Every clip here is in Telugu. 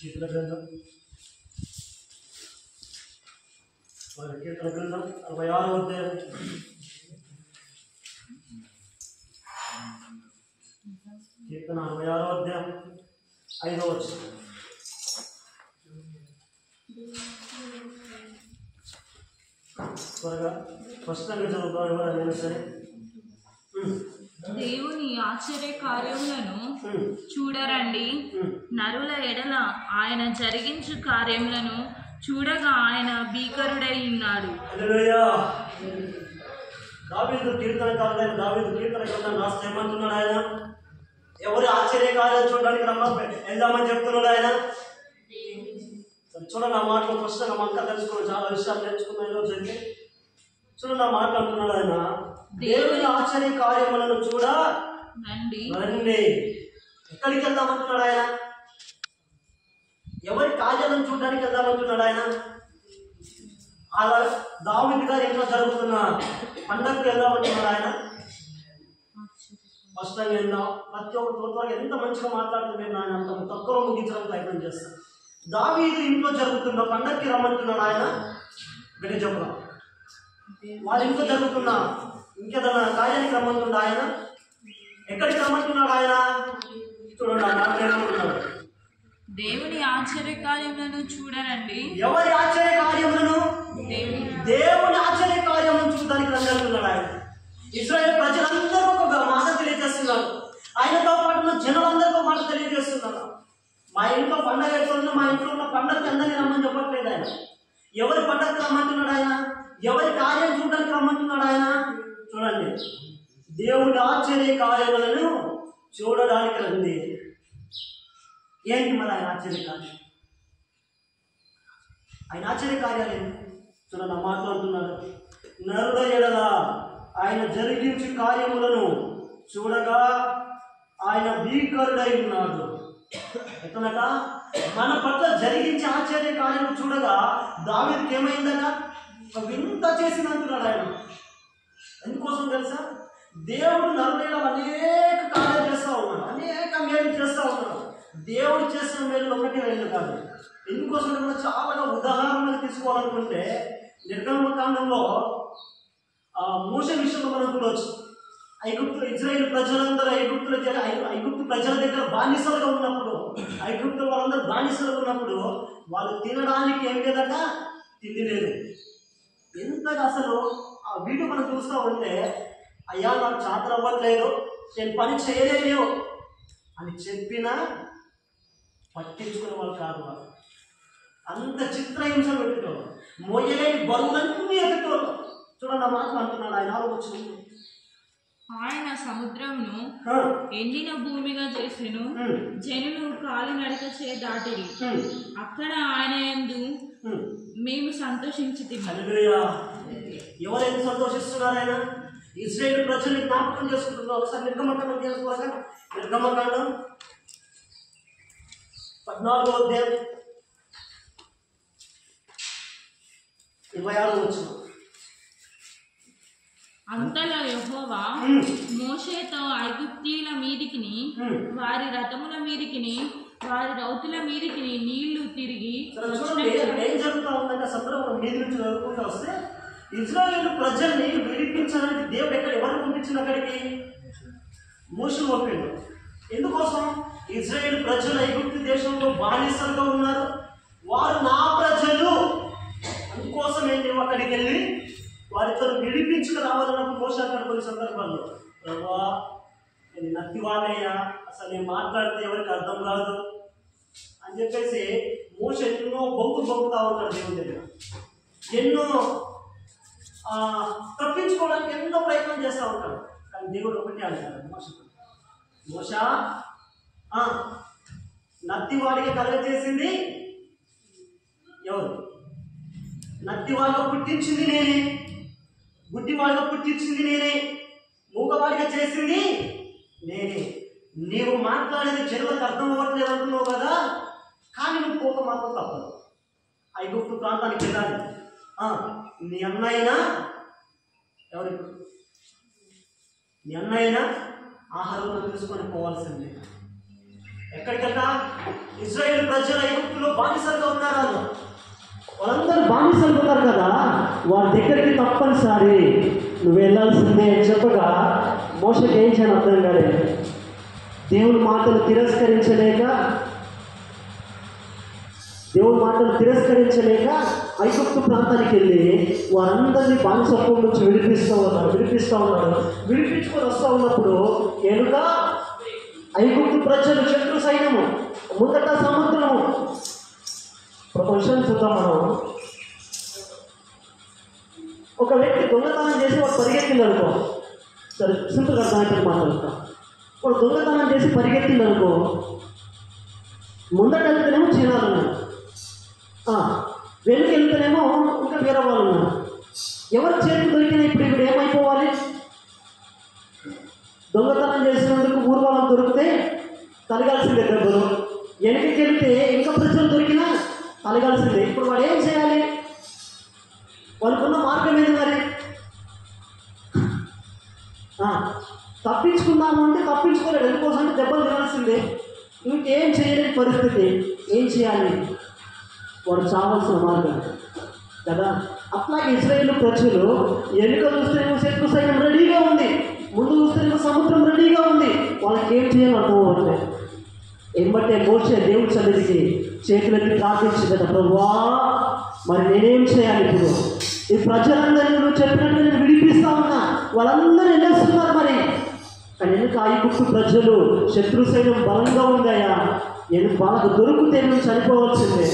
కీర్తన గ్రంథం 66వ అధ్యాయం. కీర్తన 66వ అధ్యాయం 5వ వచనం. త్వరగా స్పష్టంగా చదువుతాం ఎవరైనా సరే. దేవుని ఆశ్చర్య కార్యములను చూడరండి. నరుల ఎడల ఆయన జరిగించు కార్యములను చూడగా ఆయన భీకరుడై ఉన్నాడు. దావీదు కీర్తనకారుడైన దావీదు కీర్తన గ్రంథం రాస్తే ఏమంటున్నాడు ఆయన? ఎవరి ఆశ్చర్య కార్యాలు చూడడానికి వెళ్దామని చెప్తున్నాడు ఆయన. చూడండి ఆ మాటలు ఫస్ట్ నా అక్క తెలుసుకున్నాను, చాలా విషయాలు నేర్చుకున్నా ఈరోజు అయితే. చూడండి ఆ మాటలు అంటున్నాడు ఆయన, దేవుని ఆశ్చర్య కార్యములను చూడండి. ఎక్కడికి వెళ్దామంటున్నాడు ఆయన? ఎవరి కార్యాలను చూడడానికి వెళ్దామంటున్నాడు ఆయన? అలా దావీదు గారు ఎన్నో జరుగుతున్న పండగకు వెళ్దామంటున్నాడు ఆయన. స్పష్టంగా వెళ్దాం. ప్రతి ఒక్క తోటకి ఎంత మంచిగా మాట్లాడుతుంటే ఆయన అంత తక్కువ ముగించడం ప్రయత్నం చేస్తాను. దావీదు ఇంట్లో జరుగుతున్న పండగకి రమ్మంటున్నాడు ఆయన. గడి చెప్ప వాళ్ళ ఇంట్లో జరుగుతున్న ఇంకేదన్నా కార్యానికి రమ్మంటున్నాడు ఆయన. ఎక్కడికి రమ్మంటున్నాడు ఆయన? చూడండి ఆ దేవుని ఆశ్చర్య కార్యములను చూడరండి. ఎవరి ఆశ్చర్య కార్యములను? దేవుని ఆశ్చర్య కార్యములను చూడడానికి రంగలున్నాడు ఆయన. ఇశ్రాయేలు ప్రజలందరూ ఒక మాట తెలియజేస్తున్నారు. ఆయనతో పాటు జనులందరికీ మాట తెలియజేస్తున్నారు. మా ఇంట్లో పండగ ఎట్లున్నా మా ఇంట్లో ఉన్న పండగకి అందరినీ రమ్మని చెప్పట్లేదు ఆయన. ఎవరి పండగకి రమ్మంటున్నాడు ఆయన? ఎవరి కార్యం చూడడానికి రమ్మంటున్నాడు ఆయన? చూడండి, దేవుని ఆశ్చర్య కార్యములను చూడడానికి రండి. ఏంటి మరి ఆయన ఆశ్చర్య కార్యం? ఆయన ఆశ్చర్య కార్యాలు ఏంటి? చూడండి ఆ మాట్లాడుతున్నాడు. నరుల ఎడల ఆయన జరిగించే కార్యములను చూడగా ఆయన భీకరుడై ఉన్నాడు. ఎట్లనట? మన పట్ల జరిగించే ఆశ్చర్య కార్యము చూడగా దావీదుకి ఏమైందట? ఒక వింత చేసినంటున్నాడు ఆయన. ఎందుకోసం తెలుసా? దేవుడు నరుల అనేక కార్యాలు చేస్తూ ఉన్నాడు, అనేక మేలు చేస్తూ ఉన్నాడు. దేవుడు చేసిన మేలు ఒకటి రెండు కాదు. ఎందుకోసం మనం చాలా ఉదాహరణలు తీసుకోవాలనుకుంటే నిర్గమకాండంలో మోషే విషయంలో మనం చూడవచ్చు. ఇజ్రాయేల్ ప్రజలందరూ ఐగుప్తు ప్రజల దగ్గర బానిసలుగా ఉన్నప్పుడు, ఐగుప్తు వాళ్ళందరూ బానిసలుగా ఉన్నప్పుడు వాళ్ళు తినడానికి ఏం లేదట, తిండి లేదు. ఎంతగా అసలు ఆ వీడియో మనం చూస్తూ ఉంటే, అయ్యా నాకు చేతలు అవ్వట్లేదు, నేను పని చేయలేను అని చెప్పినా పట్టించుకునే వాళ్ళు కాదు. వాళ్ళు అంత చిత్రహింసలు పెట్టేటోళ్ళు, మోయలేని బరువులన్నీ ఎత్తేటోళ్ళు. చూడండి ఆ మాటలు అంటున్నాడు ఆయన. ఆలోచన ఆయన సముద్రమును ఎండిన భూమిగా చేసెను. జనులు కాలినడక చే దాటిరి. అక్కడ ఆయన యందు మేము సంతోషించితిమి. ఎవరైనా సంతోషిస్తున్నారు ఆయన? ఇశ్రాయేలు ప్రజల్ని జ్ఞాపకం చేసుకుంటున్నారు. ఒకసారి నిర్గమకాండం చేసుకోవాలి. నిర్గమకాండం 14వ అధ్యాయం 26వ వచనం. అంతలో యెహోవా మోషేతో ఐగుప్తీయుల మీదికిని వారి రథముల మీదికిని వారి రౌతుల మీదికిని నీళ్లు తిరిగి ఏం జరుగుతూ ఉందంటే సందర్భం మీద నుంచి చదువుకుంటూ వస్తే, ఇజ్రాయేలు ప్రజల్ని విడిపించడానికి దేవుడు ఎవరు పంపించిన అక్కడికి? మోషేను పంపిండు. ఎందుకోసం? ఇజ్రాయేల్ ప్రజలు ఐగుప్తు దేశంలో బానిసలుగా ఉన్నారు, వారు నా ప్రజలు. అందుకోసం ఏంటి అక్కడికి వెళ్ళి వారితో విడిపించుకు రావాలన్నప్పుడు మోషే అక్కడ కొన్ని సందర్భాల్లో, ప్రభా నేను నత్తి వాళ్ళయ్యా, అసలు నేను మాట్లాడితే ఎవరికి అర్థం కాదు అని చెప్పేసి మోషే ఎన్నో బొంగుతా ఉంటాడు దేవుని దగ్గర. ఎన్నో తప్పించుకోవడానికి ఎంతో ప్రయత్నం చేస్తూ ఉంటాడు. కానీ దేవుడు ఒకటి అంటాడు మోషా, నత్తి వాడికి కలగచేసింది ఎవరు? నత్తి వాడిగా పుట్టించింది నేనే, గుడ్డివాడిగా పుట్టించింది నేనే, మూగవాడిగా చేసింది నేనే. నీవు మాట్లాడేది జనులకు అర్థం అవ్వట్లేదు అంటున్నావు కదా, కానీ నువ్వు పోక మాత్రం తప్పదు. ఐగుప్తు ప్రాంతానికి వెళ్ళాలి. నీ అన్నైనా ఎవరి నీ అన్నైనా ఆహారం తీసుకొని పోవాల్సిందే. ఎక్కడికెళ్తా? ఇజ్రాయేల్ ప్రజలు ఐగుప్తులో బానిసలుగా ఉన్నారు. వాళ్ళందరూ బానిసలుగా ఉన్నారు కదా, వారి దగ్గరికి తప్పనిసరి నువ్వు వెళ్ళాల్సిందే అని చెప్పగా మోషకి ఏం చేయని అర్థం కాలేదు. దేవుని మాటలు తిరస్కరించలేక ఐగుప్తు ప్రాంతానికి వెళ్ళి వారందరినీ బానిసత్వం నుంచి విడిపిస్తూ ఉన్నాడు. విడిపించుకొని వస్తూ ఉన్నప్పుడు ఎనుక ఐగుప్తు ప్రజలు, శత్రు సైన్యము, ముందట సముద్రము. ఒక విషయం చూద్దాం మనం. ఒక వ్యక్తి దొంగతనం చేసి వాడు పరిగెత్తింది అనుకో, సరే సింపుల్గా అర్థమైతే మాట్లాడతాం. వాడు దొంగతనం చేసి పరిగెత్తింది అనుకో, ముందట వెళ్తేనేమో చీనాలు ఉన్నారు, వెనుక వెళ్తేనేమో ఇంకా వేరే వాళ్ళు ఉన్నారు. ఎవరి చేతికి దొరికినా ఇప్పుడు ఏమైపోవాలి? దొంగతనం చేసినందుకు ఊరు వాళ్ళని దొరికితే తలగాల్సిందే దెబ్బలు, వెనక్కి వెళ్తే ఇంకా ప్రజలు దొరికినా తలగాల్సిందే. ఇప్పుడు వాడు ఏం చేయాలి? వాళ్ళకున్న మార్గం ఏది మరి? తప్పించుకుందాము అంటే తప్పించుకోలేదు, ఎందుకోసం అంటే దెబ్బలు తినాల్సిందే. ఇంకేం చేయలేని పరిస్థితి. ఏం చేయాలి? వాడు చావాల్సిన మార్గం కదా. అట్లాగే ఇజ్రాయేలు ప్రజలు వెనుక చూస్తేనేమో శత్రు సైన్యం రెడీగా ఉంది, ముందు చూస్తేనేమో సముద్రం రెడీగా ఉంది. వాళ్ళకి ఏం చేయాలో అర్థం అవ్వట్లేదు. ఏమంటే మోషే దేవుడి సన్నిధికి చేతులెత్తి ప్రార్థించి కదా, ప్రభువా మరి నేనేం చేయాలి? ఇప్పుడు ఈ ప్రజలందరినీ నువ్వు చెప్పినట్టు నేను విడిపిస్తా ఉన్నా, వాళ్ళందరూ వెళ్ళేస్తున్నారు మరి. కానీ ఎందుకు ఐగుప్తు ప్రజలు, శత్రు సైన్యం బలంగా ఉందాయా? ఎందుకు వాళ్ళకు దొరికితే నువ్వు చనిపోవాల్సిందే.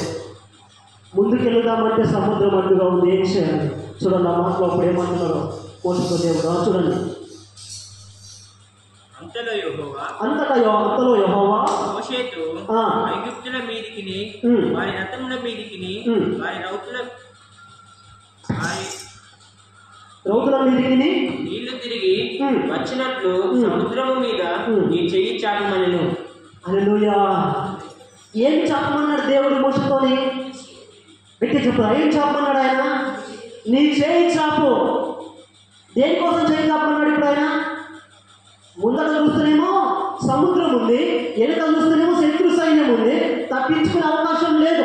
ముందుకు వెళ్దామంటే సముద్రం అడ్డుగా ఉంది. ఏం చేయాలి? చూడండి, ఆ మాటలో అప్పుడు ఏమంటున్నారో పోషక దేవుడు. చూడండి, అంతలో యెహోవా మోషేతో ఐగుప్తుల మీదికిని వారి రథముల మీదికిని వారి రౌతుల మీదికిని నీళ్లు తిరిగి వచ్చినట్లు సముద్రము మీద నీ చెయ్యి చాపమనెను. హల్లెలూయా. ఏం చాపమన్నాడు దేవుడు మోషేతోని? గట్టి చెప్తారా? ఏం చాపమన్నాడు ఆయన? నీ చేయి చాపు. దేనికోసం చేయి చాపమన్నాడు ఇప్పుడు ఆయన? ముందర చూస్తేనేమో సముద్రం ఉంది, వెనక చూస్తేనేమో శత్రు సైన్యం ఉంది, తప్పించుకునే అవకాశం లేదు.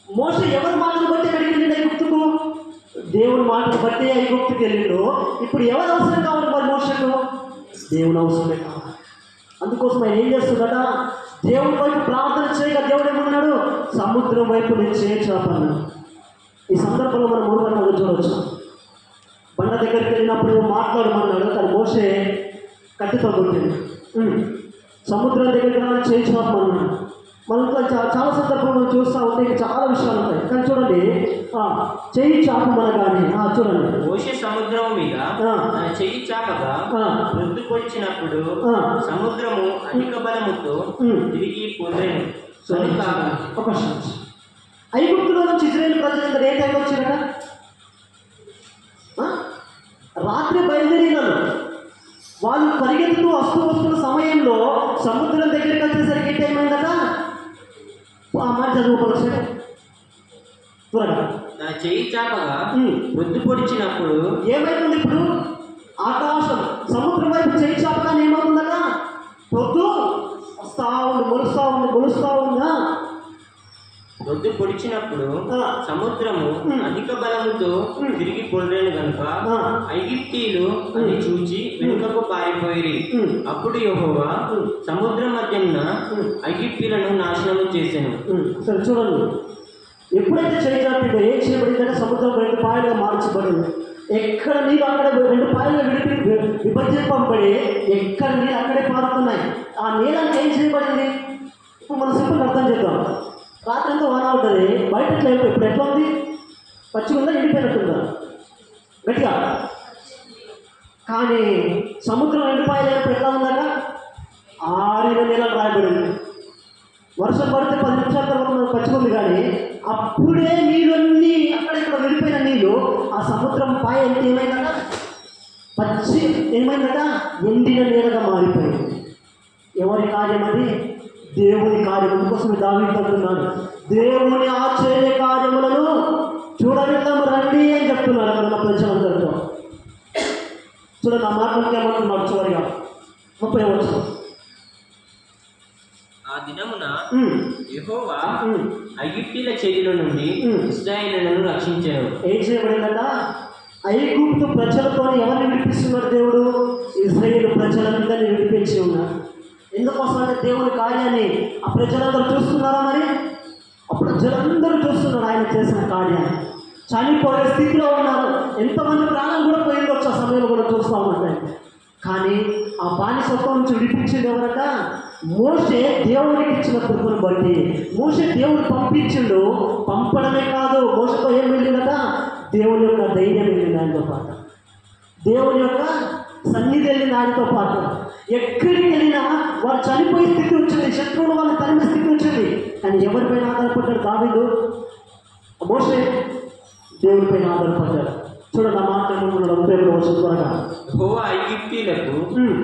మోషే ఎవరి మాటలు బట్టి ఎక్కడికి వెళ్ళిండు? ఐగుప్తుకు. దేవుని మాటలు బట్టి ఐగుప్తుకి వెళ్ళిండు. ఇప్పుడు ఎవరు అవసరం కావాలి మరి మోషకు? దేవుని అవసరమే కావాలి. అందుకోసం ఆయన ఏం చేస్తున్నాడ? దేవుడి వైపు ప్రార్థన చేయగా దేవుడు ఏమన్నాడు? సముద్రం వైపు నేను చేర్చాపన్నాడు. ఈ సందర్భంలో మనం మూడు గంటలు చూడవచ్చు. బండ దగ్గరికి వెళ్ళినప్పుడు మాట్లాడమన్నాడు, కానీ మోషే కత్తితో కొట్టింది. సముద్రం దగ్గరికి చేయించామన్నాడు. మనం చాలా సందర్భంలో చూస్తూ ఉంటే ఇంకా చాలా విషయాలు ఉంటాయి. కానీ చూడండి, చెయ్యి చాపమనగానే చూడండి, మోషే సముద్రం మీద చెయ్యి చాపగా వృద్ధి పొడిచినప్పుడు సముద్రము అధిక బలముతో తిరిగి పొందేను. ఒక ఐగుప్తులో నుంచి ఇజ్రాయేల్ ప్రజలందరూ ఏ టైం వచ్చినట? రాత్రి బయలుదేరినారు. వాళ్ళు పరిగెత్తుతూ వస్తున్న సమయంలో సముద్రం దగ్గరికి వచ్చేసరికి ఏ టైం అయిందట? మాట చదువుకోవచ్చు త్వరగా. చెయ్యి చాపగా వృద్ధి పొడిచినప్పుడు ఏమైతుంది? ఇప్పుడు ఆకాశం సముద్రం వైపు చెయ్యి చాపగానే ఏమవుతుందట? పొద్దు వస్తా ఉంది, మొలుస్తా ఉందా? వృద్ధి పొడిచినప్పుడు సముద్రము అధిక బలముతో తిరిగి పొందేను కనుక ఐగుప్తీయులు అది చూచి వెనుకకు పారిపోయి. అప్పుడు యెహోవా సముద్రం మధ్యన ఐగుప్తీయులను నాశనము చేశాను. సరే చూడండి, ఎప్పుడైతే చేయగలిగిందో ఏం చేయబడిందంటే సముద్రం 2 పాయలుగా మార్చబడింది. ఎక్కడ నీళ్ళు అక్కడ 2 పాయలుగా విభజింపబడి ఎక్కడ నీళ్ళు అక్కడే పారుతున్నాయి. ఆ నీళ్ళకి ఏం చేయబడింది? ఇప్పుడు మనం సింపుల్ అర్థం చేద్దాం. రాత్రి అంతా వాన ఉంటుంది, బయట ఇప్పుడు ఎట్లా ఉంది? పచ్చిగుందా, ఎండిపోయినట్టుందా? గట్టిగా. కానీ సముద్రం 2 పాయలు ఎట్లా ఉందట? 6 నెలలు రాయబడింది. వర్షం పడితే 10 నిమిషాల తర్వాత మనకు పచ్చిగుంది, కానీ అప్పుడే నీళ్ళన్నీ అక్కడెక్కడ వెళ్ళిపోయిన నీళ్ళు ఆ సముద్రం పాయ ఎంత ఏమైందట? పచ్చి ఏమైందట? ఎండిన నీడగా మారిపోయింది. ఎవరి కార్యం అది? దేవుని కార్యం. అందుకోసం దావీదు అంటున్నాడు, దేవుని ఆశ్చర్య కార్యములను చూడవిద్దాము రండి అని చెప్తున్నాడు అక్కడ ఉన్న ప్రజలందరితో. చూడండి, ఆ మాటలకి ఏమంటున్నాడు చివరిగా 30వ వచనం. ఆ దినమున యెహోవా ఐగుప్తీయుల చేతిలో నుండి ఇశ్రాయేలులను రక్షించెను. ఏం చేయబడిందట? ఐగుప్తు ప్రజలతో ఎవరిని విడిపిస్తున్నాడు దేవుడు? ఇశ్రాయేలు ప్రజలందరినీ విడిపించి ఉన్నాడు. ఎందుకోసం అంటే దేవుని కార్యాన్ని ఆ ప్రజలందరూ చూస్తున్నారా? మరి ఆ ప్రజలందరూ చూస్తున్నారు ఆయన చేసిన కార్యాన్ని. చనిపోయే స్థితిలో ఉన్నారు. ఎంతమంది ప్రాణం కూడా పోయిండొచ్చు ఆ సమయంలో కూడా చూస్తూ ఉంటాయి. కానీ ఆ బానిసత్వం నుంచి విడిపించింది ఎవరట? మోషే దేవునికి ఇచ్చిన కృపను బట్టి. మోషే దేవుడు పంపించిండు. పంపడమే కాదు, మోషతో ఏం వెళ్ళిందట? దేవుని యొక్క ధైర్యం వెళ్ళింది ఆయనతో పాటు, దేవుని యొక్క సన్నిధి వెళ్ళింది ఆయనతో పాటు. ఎక్కడికి వెళ్ళినా వారు చనిపోయే స్థితి వచ్చింది, శత్రువులు వాళ్ళని తరిమే స్థితి వచ్చింది. కానీ ఎవరిపైన ఆధారపడ్డాడు దావీదు? మోషే దేవుడిపైన ఆధారపడ్డాడు. చూడండి, ఆ మాట త్వరగా. యెహోవా ఐగుప్తీయులకు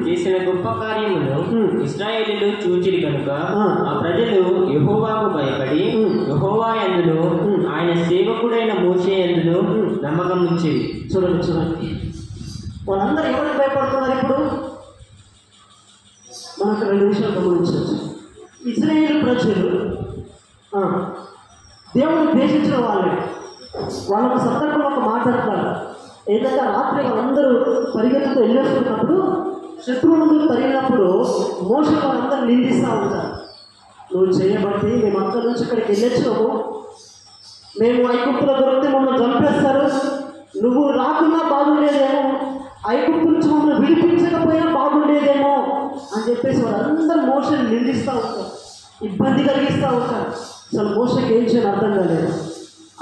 చేసిన గొప్ప కార్యములు ఇశ్రాయేలీయులు చూచిరి కనుక ఆ ప్రజలు యెహోవాకు భయపడి యెహోవా యందును ఆయన సేవకుడైన మోషే యందును నమ్మకం ఉంచిరి. చూడండి, వాళ్ళందరూ ఎవరికి భయపడుతున్నారు? ఇప్పుడు మనకు 2 విషయాలు గమనించవచ్చు. ఇశ్రాయేలు ప్రజలు దేవుడు ద్వేషించిన వాళ్ళకు సందర్భంలో ఒక మాట అంటారు. ఏంటంటే రాత్రి వాళ్ళందరూ పరిగెత్తుతూ వెళ్ళేస్తున్నప్పుడు శత్రువులందరూ తరిగినప్పుడు మోషే వాళ్ళందరూ నిందిస్తూ ఉంటారు. నువ్వు చేయబట్టి మేము అక్కడి నుంచి ఇక్కడికి వెళ్ళొచ్చాము, మేము ఐగుప్తులో దొరికితే మమ్మల్ని చంపేస్తారు, నువ్వు రాకున్నా బాగుండేదేమో, ఐగుప్తు నుంచి మమ్మల్ని విడిపించకపోయినా బాగుండేదేమో అని చెప్పేసి వాళ్ళందరూ మోషేని నిందిస్తూ ఉంటారు, ఇబ్బంది కలిగిస్తూ ఉంటారు. అసలు మోషకి ఏం చేయాలి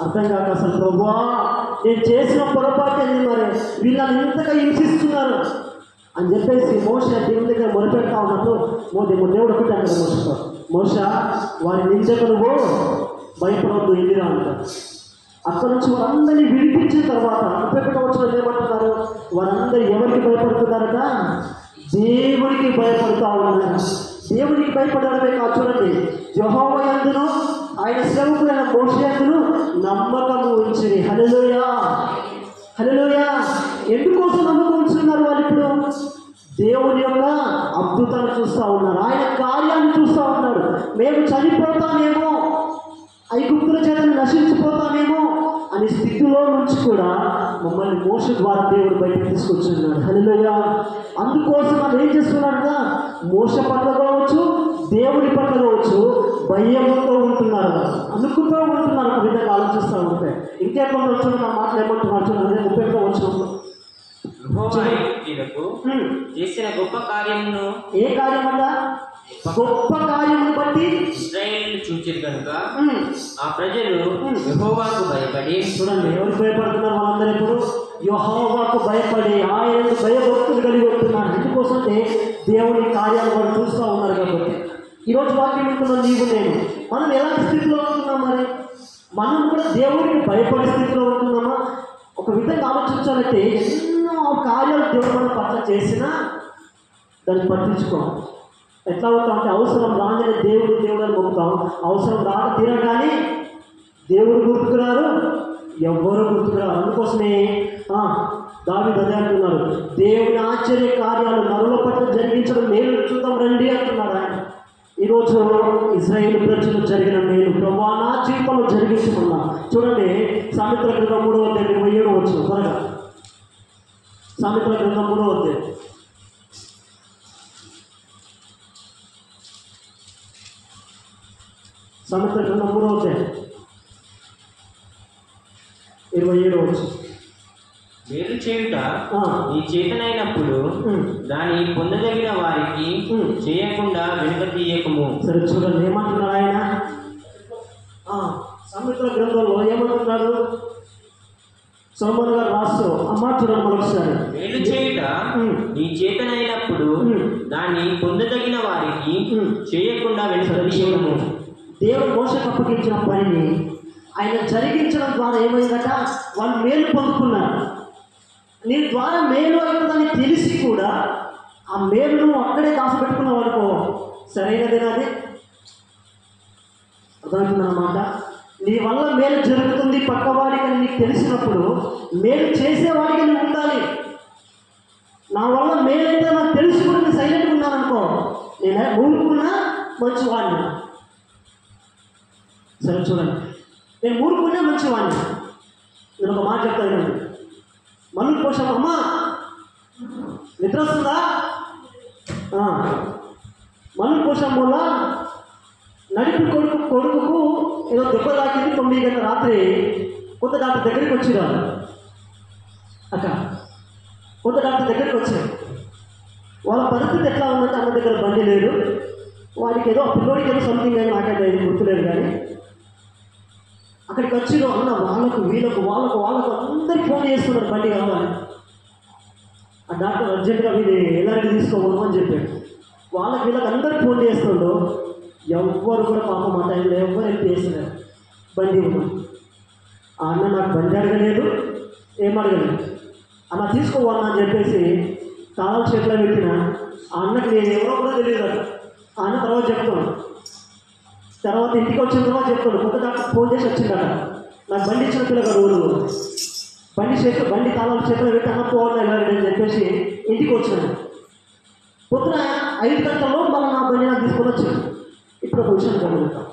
అర్థం కాక అసలు ప్రభువా నేను చేసిన పొరపాటు ఏంది, మరి వీళ్ళని ఇంతగా హింసిస్తున్నారు అని చెప్పేసి మోషే దేవుని దగ్గర మొరపెడతా ఉన్నప్పుడు దేవుడు ఒకటి అంటారు మోషే వారి నిందకు నువ్వు భయపడవద్దు ఎదిరా అంటారు. అక్కడ నుంచి వారందరినీ విడిపించిన తర్వాత 31వ వచనంలో ఏమంటున్నారు? వారందరూ ఎవరికి భయపడుతున్నారట? దేవుడికి భయపడుతూ ఉన్నారు. దేవుడికి భయపడడమే కాదు, చూడండి, యెహోవా యందును ఆయన సేవకుడైన మోషే యందును నమ్మకము ఉంచిరి. హల్లెలూయా, హల్లెలూయా. ఎందుకోసం నమ్మకం ఉంచుతున్నారు వాళ్ళు? ఇప్పుడు దేవుని యొక్క అద్భుతాలు చూస్తూ ఉన్నారు, ఆయన కార్యాన్ని చూస్తూ ఉన్నారు. మేము చనిపోతామేమో, ఐగుప్తుల చేత నశించిపోతామేమో అనే స్థితిలో నుంచి కూడా మమ్మల్ని మోషే ద్వారా దేవుడు బయటకు తీసుకొచ్చున్నాడు. హల్లెలూయా. అందుకోసం మనం ఏం చేస్తున్నాడుగా? మోషే పట్ల కావచ్చు, దేవుడి పట్ల కావచ్చు, భయంతో ఉంటున్నారు, అనుకుంటూ ఉంటున్నారు. ఒక విధంగా ఆలోచిస్తూ ఉంటాయి. ఇంకెక్కడ వచ్చిన నా మాటలు ఏమంటున్నారు చూడండి, 31వ వచనంలో యెహోవా ఐగుప్తీయులకు చేసిన గొప్ప కార్యమును. ఏ కార్యం అలా? గొప్ప కార్యమును బట్టి ఇశ్రాయేలీయులు చూచిరి కనుక ఆ ప్రజలు యెహోవాకు భయపడి. చూడండి, ఎవరికి భయపడుతున్నారు వాళ్ళందరూ? ఇప్పుడు యెహోవాకు భయపడి ఆయనకు భయభక్తులు కలిగి ఉంటున్నారు. ఎందుకోసంటే దేవుని కార్యాలు వాళ్ళు చూస్తూ ఉన్నారు కాబట్టి. ఈరోజు వాక్యం ఉంటున్నాం నీవు నేను, మనం ఎలాంటి స్థితిలో ఉంటున్నాం? మరి మనం కూడా దేవుడికి భయపడే స్థితిలో ఉంటున్నామా? ఒక విధంగా ఆలోచించాలంటే ఎన్నో కార్యాలు దేవుడు మన పట్ల చేసినా దాన్ని పట్టించుకోవాలి. ఎట్లా అవుతాం అంటే అవసరం రాగానే దేవుడు అని మొక్కుతాం, అవసరం రాక తీరగానే దేవుడు గుర్తుకురారు, ఎవ్వరూ గుర్తుకురారు. అందుకోసమే దావీదు అదే అంటున్నాడు, దేవుని ఆశ్చర్య కార్యాలు నరుల పట్ల జరిగించడం మేలు చూద్దాం రండి అంటున్నాడు ఆయన. ఈరోజు ఇశ్రాయేలు ప్రజలు జరిగిన మేలు ప్రభువా నా జీవితంలో జరిగించుకున్నా. చూడండి, సామెతల గ్రంథం 3వ అధ్యాయం 27వ వచనం త్వరగా. సామెతల గ్రంథం 3వ అధ్యాయం సామెతల గ్రంథం 3వ అధ్యాయం 27వ వచనం. మేలు చేయుట నీ చేతనైనప్పుడు దాన్ని పొందదగిన వారికి చేయకుండా వెనుక తీయకము. సరే చూడండి, ఏమంటున్నాడు ఆయన? సామెతల గ్రంథంలో ఏమంటున్నాడు? సొలొమోను గారు రాస్తూ ఆ మాట చూడండి మరొకసారి. మేలు చేయుట నీ చేతనైనప్పుడు దాన్ని పొందదగిన వారికి చేయకుండా వెనుక తీయకము. దేవుడు మోషేకు అప్పగించిన పనిని ఆయన జరిగించడం ద్వారా ఏమైందట? వాళ్ళు మేలు పొందుకున్నారు. నీ ద్వారా మేలు అవుతుందని తెలిసి కూడా ఆ మేలును అక్కడే దాచిపెట్టుకున్నావు అనుకో, సరైనదేనా? అది అర్థమవుతుందన్నమాట. నీ వల్ల మేలు జరుగుతుంది పక్కవాడికి అని నీకు తెలిసినప్పుడు మేలు చేసేవాడికి నువ్వు ఉండాలి. నా వల్ల మేలైతే నాకు తెలుసుకుని నేను సైలెంట్గా ఉన్నాను అనుకో, నేను ఊరుకున్నా మంచివాడిని. సరే చూడండి, నేను మూర్ఖున్నా మంచివాడిని. నేను ఒక మాట చెప్తాను, మళ్ళీ కోసం అమ్మా నిద్ర వస్తుందా? మళ్ళీ కోసం వల్ల నడిపి కొడుకుకు ఏదో దెబ్బ తాకింది. 9 గంటల రాత్రి కొత్త డాక్టర్ దగ్గరికి వచ్చిరారు. అక్క కొత్త డాక్టర్ దగ్గరికి వచ్చారు. వాళ్ళ పరిస్థితి ఎట్లా ఉందంటే అన్న దగ్గర బండి లేదు, వాడికి ఏదో పిల్లోడికి ఏదో సంథింగ్ అని నాకైతే గుర్తులేదు. కానీ అక్కడికి వచ్చిన అన్న వాళ్ళకు వీళ్ళకు అందరికి ఫోన్ చేస్తున్నారు బండి కావాలి. ఆ డాక్టర్ అర్జెంటుగా వీళ్ళు ఎల్లారెడ్డి తీసుకోవడం అని చెప్పాడు. వీళ్ళకి అందరికి ఫోన్ చేస్తుండో ఎవ్వరు కూడా పాపం ఆ టైంలో ఎవ్వరు హెల్ప్ చేస్తున్నారు. బండి ఉన్నాం. ఆ అన్న నాకు బండి అడగలేదు, ఏం అడగలేదు. అన్న తీసుకోవన్నా అని చెప్పేసి తాళాలు చేతిలో పెట్టిన ఆ అన్నకి నేను ఎవరో కూడా తెలియదు. ఆ అన్న తర్వాత చెప్తాను, తర్వాత ఇంటికి వచ్చిన తర్వాత చెప్తాను. కొత్త డాక్టర్ ఫోన్ చేసి వచ్చిందట, నాకు బండి ఇచ్చిన పిల్లగాడు ఊరు బండి తాళాలు చేతిలో పెట్టి అన్న పోవాలి వెళ్ళాలని అని చెప్పేసి ఇంటికి వచ్చినాను. పొద్దున 5 గంటల్లో మళ్ళీ నా బండి నాకు తీసుకొని వచ్చాను. ఇప్పుడు ఒక విషయం గమనిద్దాం.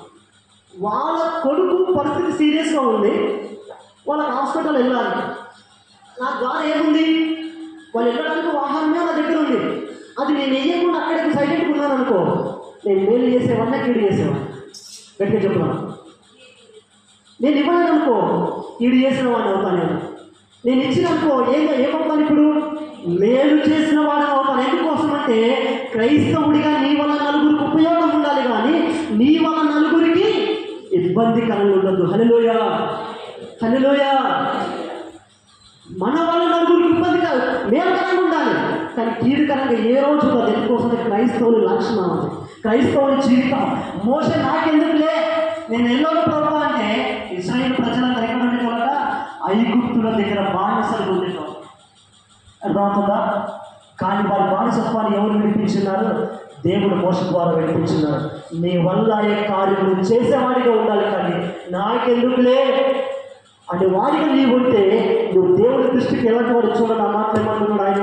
వాళ్ళ కొడుకు పరిస్థితి సీరియస్గా ఉంది, వాళ్ళకి హాస్పిటల్ వెళ్ళాలి. నా ద్వారా ఏముంది, వాళ్ళు వెళ్ళడానికి వాహనమే నా దగ్గర ఉంది. అది నేను వేయకుండా అక్కడికి సైలెంట్గా ఉన్నాను అనుకో, నేను మేలు చేసేవాడిని, కీడు చేసేవాడిని. గట్టిగా చెప్తున్నాను, నేను ఇవ్వలేదు అనుకో కీడు చేసిన వాడిని అవుతాను. నేను ఇచ్చిననుకో ఏమవుతాను? ఇప్పుడు మేలు చేసిన వాడిని అవుతాను. ఎందుకోసం అంటే క్రైస్తవుడిగా నీ వల్ల నలుగురికి ఉపయోగం ఉండాలి, కానీ నీ వల్ల నలుగురికి ఇబ్బందికరంగా ఉండదు. హల్లెలూయా, హల్లెలూయా. మన వల్ల నలుగురికి ఇబ్బంది కాదు, మేలుకరంగా ఉండాలి, కానీ కీడుకరంగా ఏ రోజు కాదు. ఎందుకోసం క్రైస్తవుని లక్షణం అది, క్రైస్తవుని జీవితం. మోసే నాకెందుకులే, నేను ఎల్లోని ప్రభు అంటే ఇశ్రాయేలు ప్రజలంతా ఎక్కడ ఉండేవాళ్ళ? ఐగుప్తుల దగ్గర బానిసలు ఉండేవాళ్ళు. అర్థమవుతుందా? కానీ వారి బానిసత్వాన్ని ఎవరు విడిపించున్నారు? దేవుడు మోస ద్వారా విడిపించున్నారు. నీ వల్ల ఏ కార్యములు చేసేవాడిగా ఉండాలి, కానీ నాకెందుకులే అని వాడిగా నీవు ఉంటే నువ్వు దేవుడి దృష్టికి ఎలాంటి వాడు? చూడండి, ఆ మాటలు ఏమంటున్నాడు ఆయన.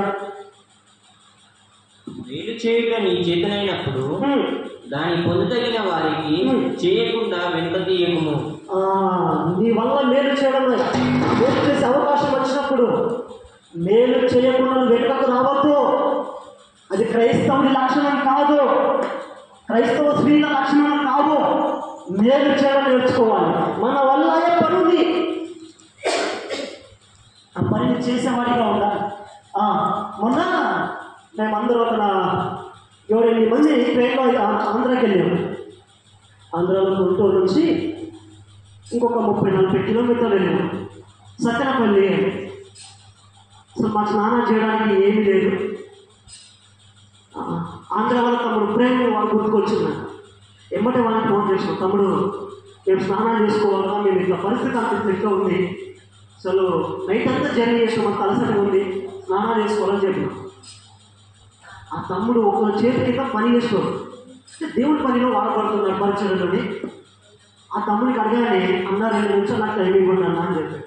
మేలు చేయుట నీ చేతనైనప్పుడు దాన్ని పొందదగిన వారికి చేయకుండా వెనుక తీయకుము. నీ వల్ల మేలు చేయడం, మేలు చేసే అవకాశం వచ్చినప్పుడు మేలు చేయకుండా వెనుకకు రావద్దు. అది క్రైస్తవుని లక్షణం కాదు, క్రైస్తవ స్త్రీల లక్షణం కాదు. మేలు చేయడం నేర్చుకోవాలి. మన వల్ల ఏ పని ఉంది, ఆ పనిని చేసేవాడిగా ఉండాలి. మొన్న మేమందరూ ఒక 7-8 మంది ట్రైన్లో ఆంధ్రాకి వెళ్ళాము. ఆంధ్రాలో గుంటూరు నుంచి ఇంకొక 30-40 కిలోమీటర్లు వెళ్ళాము. సత్తెనపల్లి. అసలు మా స్నానం చేయడానికి ఏమీ లేదు. ఆంధ్ర వాళ్ళ తమ్ముడు ప్రేమ వాళ్ళు గుర్తుకొచ్చింది. ఎమ్మటే వాళ్ళకి ఫోన్ చేసాం, తమ్ముడు మేము స్నానాలు చేసుకోవాలా, మేము ఇట్లా పరిస్థితి అంత ఇట్లా ఉంది, అసలు నైట్ అంతా జర్నీ చేసాం, మాకు అలసట ఉంది, స్నానాలు చేసుకోవాలని చెప్పినాం. ఆ తమ్ముడు ఒకరి చేతి కింద పని చేసుకోడు, దేవుడి పనిలో వాడబడుతున్నాడు పరిచయంలోని. ఆ తమ్ముడికి అడగానే అన్న 2 నిమిషాలు నాకు టైం ఇవ్వండి అన్న అని చెప్పాడు.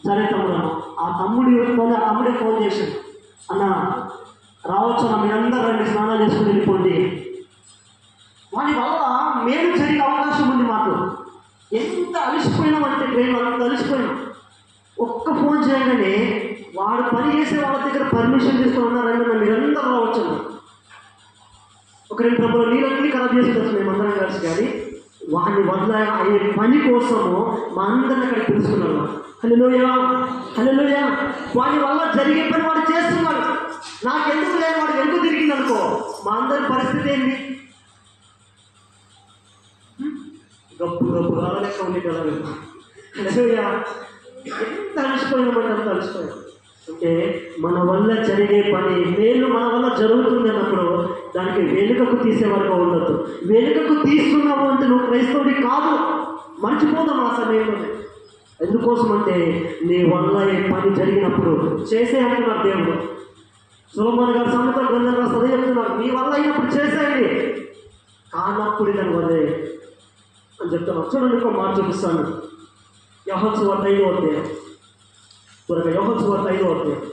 సరే తమ్ముడు అన్న. ఆ తమ్ముడే ఫోన్ చేశాడు, అన్న రావచ్చు అన్న, మీరందరూ రండి, స్నానాలు చేసుకుని వెళ్ళిపోండి. వాడి వల్ల మేలు జరిగే అవకాశం ఉంది మాకు. ఎంత అలసిపోయినామంటే మేము అంత అలసిపోయినాం. ఒక్క ఫోన్ చేయగానే వాడు పని చేసే వాళ్ళ దగ్గర పర్మిషన్ తీసుకున్నారంటే మీరందరూ రావచ్చు. ఒక 2 డబ్బులు నీళ్ళన్నీ ఖరాబ్ చేసి వస్తుంది మేమందరం కలిసి. కానీ వాడిని వల్ల అయ్యే పని కోసము మా అందరిని అక్కడికి పిలుచుకున్నాడు. హల్లెలూయా, హల్లెలూయా. వాడి వల్ల జరిగే పని వాడు చేస్తున్నాడు. నాకెందుకు లేని వాడు ఎందుకు తిరిగింది అనుకో, మా అందరి పరిస్థితి ఏంటి? గప్పు రాలెక్క ఉండేటప్పుడు. హల్లెలూయా. ఎంత అలసిపోయినామంటే అంత అలసిపోయాం. అంటే మన వల్ల జరిగే పని మేలు మన వల్ల జరుగుతుంది అన్నప్పుడు దానికి వెనుకకు తీసేవాడుగా ఉండదు. వెనుకకు తీస్తున్నావు అంటే నువ్వు క్రైస్తవుడి కాదు, మర్చిపోతాం ఆ సమయంలోనే. ఎందుకోసం అంటే నీ వల్ల ఏ పని జరిగినప్పుడు చేసే అంటున్నారు దేవుడు. సొలొమోను గారు సమత గ్రంథంలో సదే చెప్తున్నారు, మీ వల్ల అయినప్పుడు చేసేయండి, కానప్పుడు దాని వల్లే అని చెప్తున్నారు. చూడండి, ఒక మాట చూపిస్తాను. యోహాను సువార్త 5వ అధ్యాయం. త్వరగా యోహాను సువార్త 5వ అధ్యాయం.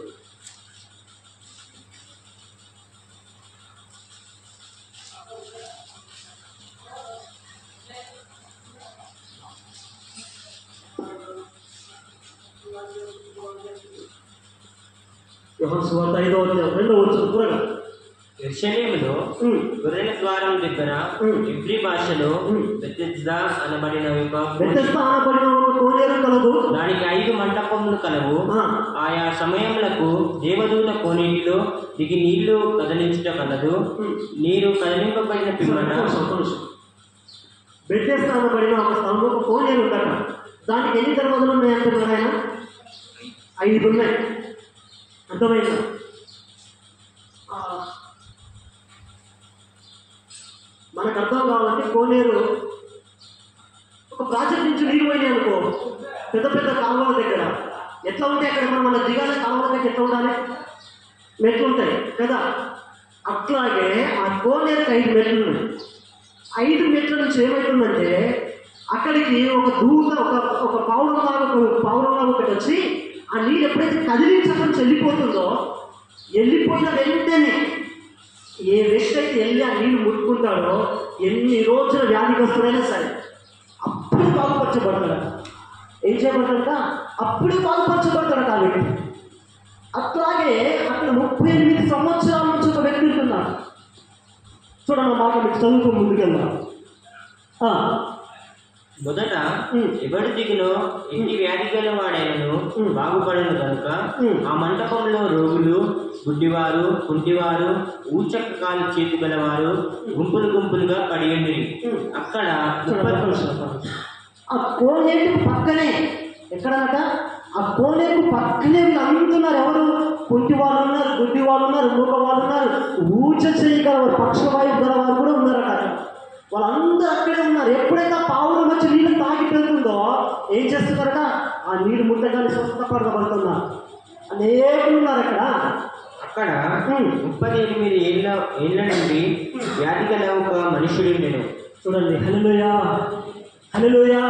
యోహాను సువార్త 5వ అధ్యాయం 2వ వచనం త్వరగా. యెరూషలేములో గొర్రెల ద్వారం దగ్గర ఇబ్రీ భాషలో బెతెస్దా అనబడిన ఒక కోనేరు కలదు. దానికి 5 మంటపములు కలవు. ఆయా సమయములకు దేవదూత కోనేటిలో దిగి నీళ్లు కదిలించుట కలదు. నీరు కదిలింపబడిన పిమ్మట బెతెస్దా అనబడిన ఒక స్థలంలో ఒక కోనేరు ఉందట. దానికి ఎన్ని దర్వాజలు ఉన్నాయంటున్నాడు ఆయన? 5 ఉన్నాయి. అర్థమైందా? మనకు అర్థం కావాలంటే కోనేరు ఒక ప్రాజెక్ట్ నుంచి నీరు పోయినాయి అనుకో, పెద్ద పెద్ద కాలువల దగ్గర ఎట్లా ఉంటాయి, అక్కడ మన దిగాలి కాలువల దగ్గర ఎట్లా ఉండాలి, మెట్లు ఉంటాయి కదా. అట్లాగే ఆ కోనేరుకి 5 మెట్లు ఉన్నాయి. 5 మెట్ల నుంచి ఏమవుతుందంటే అక్కడికి ఒక దూత ఒక పౌరంలాగా ఒకటి వచ్చి ఆ నీరు ఎప్పుడైతే కదిలించకుండా వెళ్ళిపోతుందో, వెళ్ళిపోయిన వెంటనే ఏ వ్యక్తి అయితే వెళ్ళి ఆ నీళ్ళు ముట్టుకుంటాడో ఎన్ని రోజుల వ్యాధిగ్రస్తుడైనా సరే అప్పుడు బాగుపరచబడతాడు. ఏం చేయబడతాడట? అప్పుడు బాగుపరచబడతాడట ఆ వ్యక్తి. అట్లాగే అక్కడ 38 సంవత్సరాల నుంచి ఒక వ్యక్తి ఉంటున్నాడు. చూడండి, మాట మీకు చదువుకో ముందుకెళ్దాం. మొదట ఎవడు దిగునో ఎన్ని వ్యాధి గల వాడైనను బాగుపడను కనుక ఆ మంటపంలో రోగులు, గుడ్డివారు, కుంటివారు, ఊచక్క కాలు చేతి గలవారు గుంపులు గుంపులుగా పడియండి. అక్కడ ఆ కోనేరు పక్కనే ఎక్కడనట? ఆ కోనేరు పక్కనే వీళ్ళంతున్నారు. ఎవరు? కుంటి వాళ్ళు ఉన్నారు, గుడ్డి వాళ్ళు ఉన్నారు, మూగ వాళ్ళు ఉన్నారు, ఊచ చేయగలవారు, పక్షవాయు గలవారు కూడా ఉన్నారట. వాళ్ళందరూ అక్కడే ఉన్నారు. ఎప్పుడైతే ఆ పావురం వచ్చి నీళ్ళు తాగి పెడుతుందో ఏం చేస్తున్నారట? ఆ నీళ్ళు ముట్టగానే స్వస్థపడబడుతున్నారు. అనేకులు ఉన్నారు అక్కడ. అక్కడ 38 ఏళ్ళ నుండి వ్యాధి గల ఒక మనుషుడుండెను. చూడండి, హల్లెలూయా హల్లెలూయా.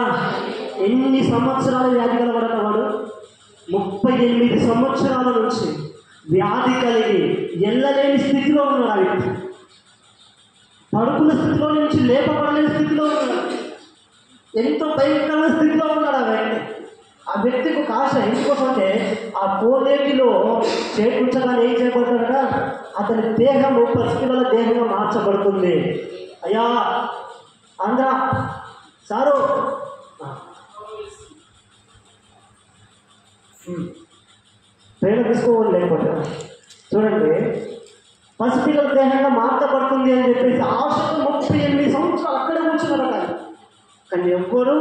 ఎన్ని సంవత్సరాల వ్యాధి గలవాడట వాడు? 38 సంవత్సరాల నుంచి వ్యాధి కలిగి ఎల్లలేని స్థితిలో ఉన్నాడు. ఆ వ్యక్తి పడుకున్న స్థితిలో నుంచి లేపబడలేని స్థితిలో ఉన్నాడు. ఎంతో భయంకరమైన స్థితిలో ఉన్నాడు ఆ వ్యక్తి. ఆ వ్యక్తికి ఒక ఆశ ఎందుకోసంటే ఆ కోనేటిలో చేకూర్చగానే ఏం చేయబడతాడట? అతని దేహము 10 కిలోల దేహంగా మార్చబడుతుంది. అయ్యా ఆంధ్ర సారు ప్రేమ తీసుకోవాలి. లేకపోతే చూడండి, 10 కిలోల దేహంగా మార్చబడుతుంది అని చెప్పేసి ఆశకు 38 సంవత్సరాలు అక్కడే కూర్చున్నారు. కానీ ఎవ్వరూ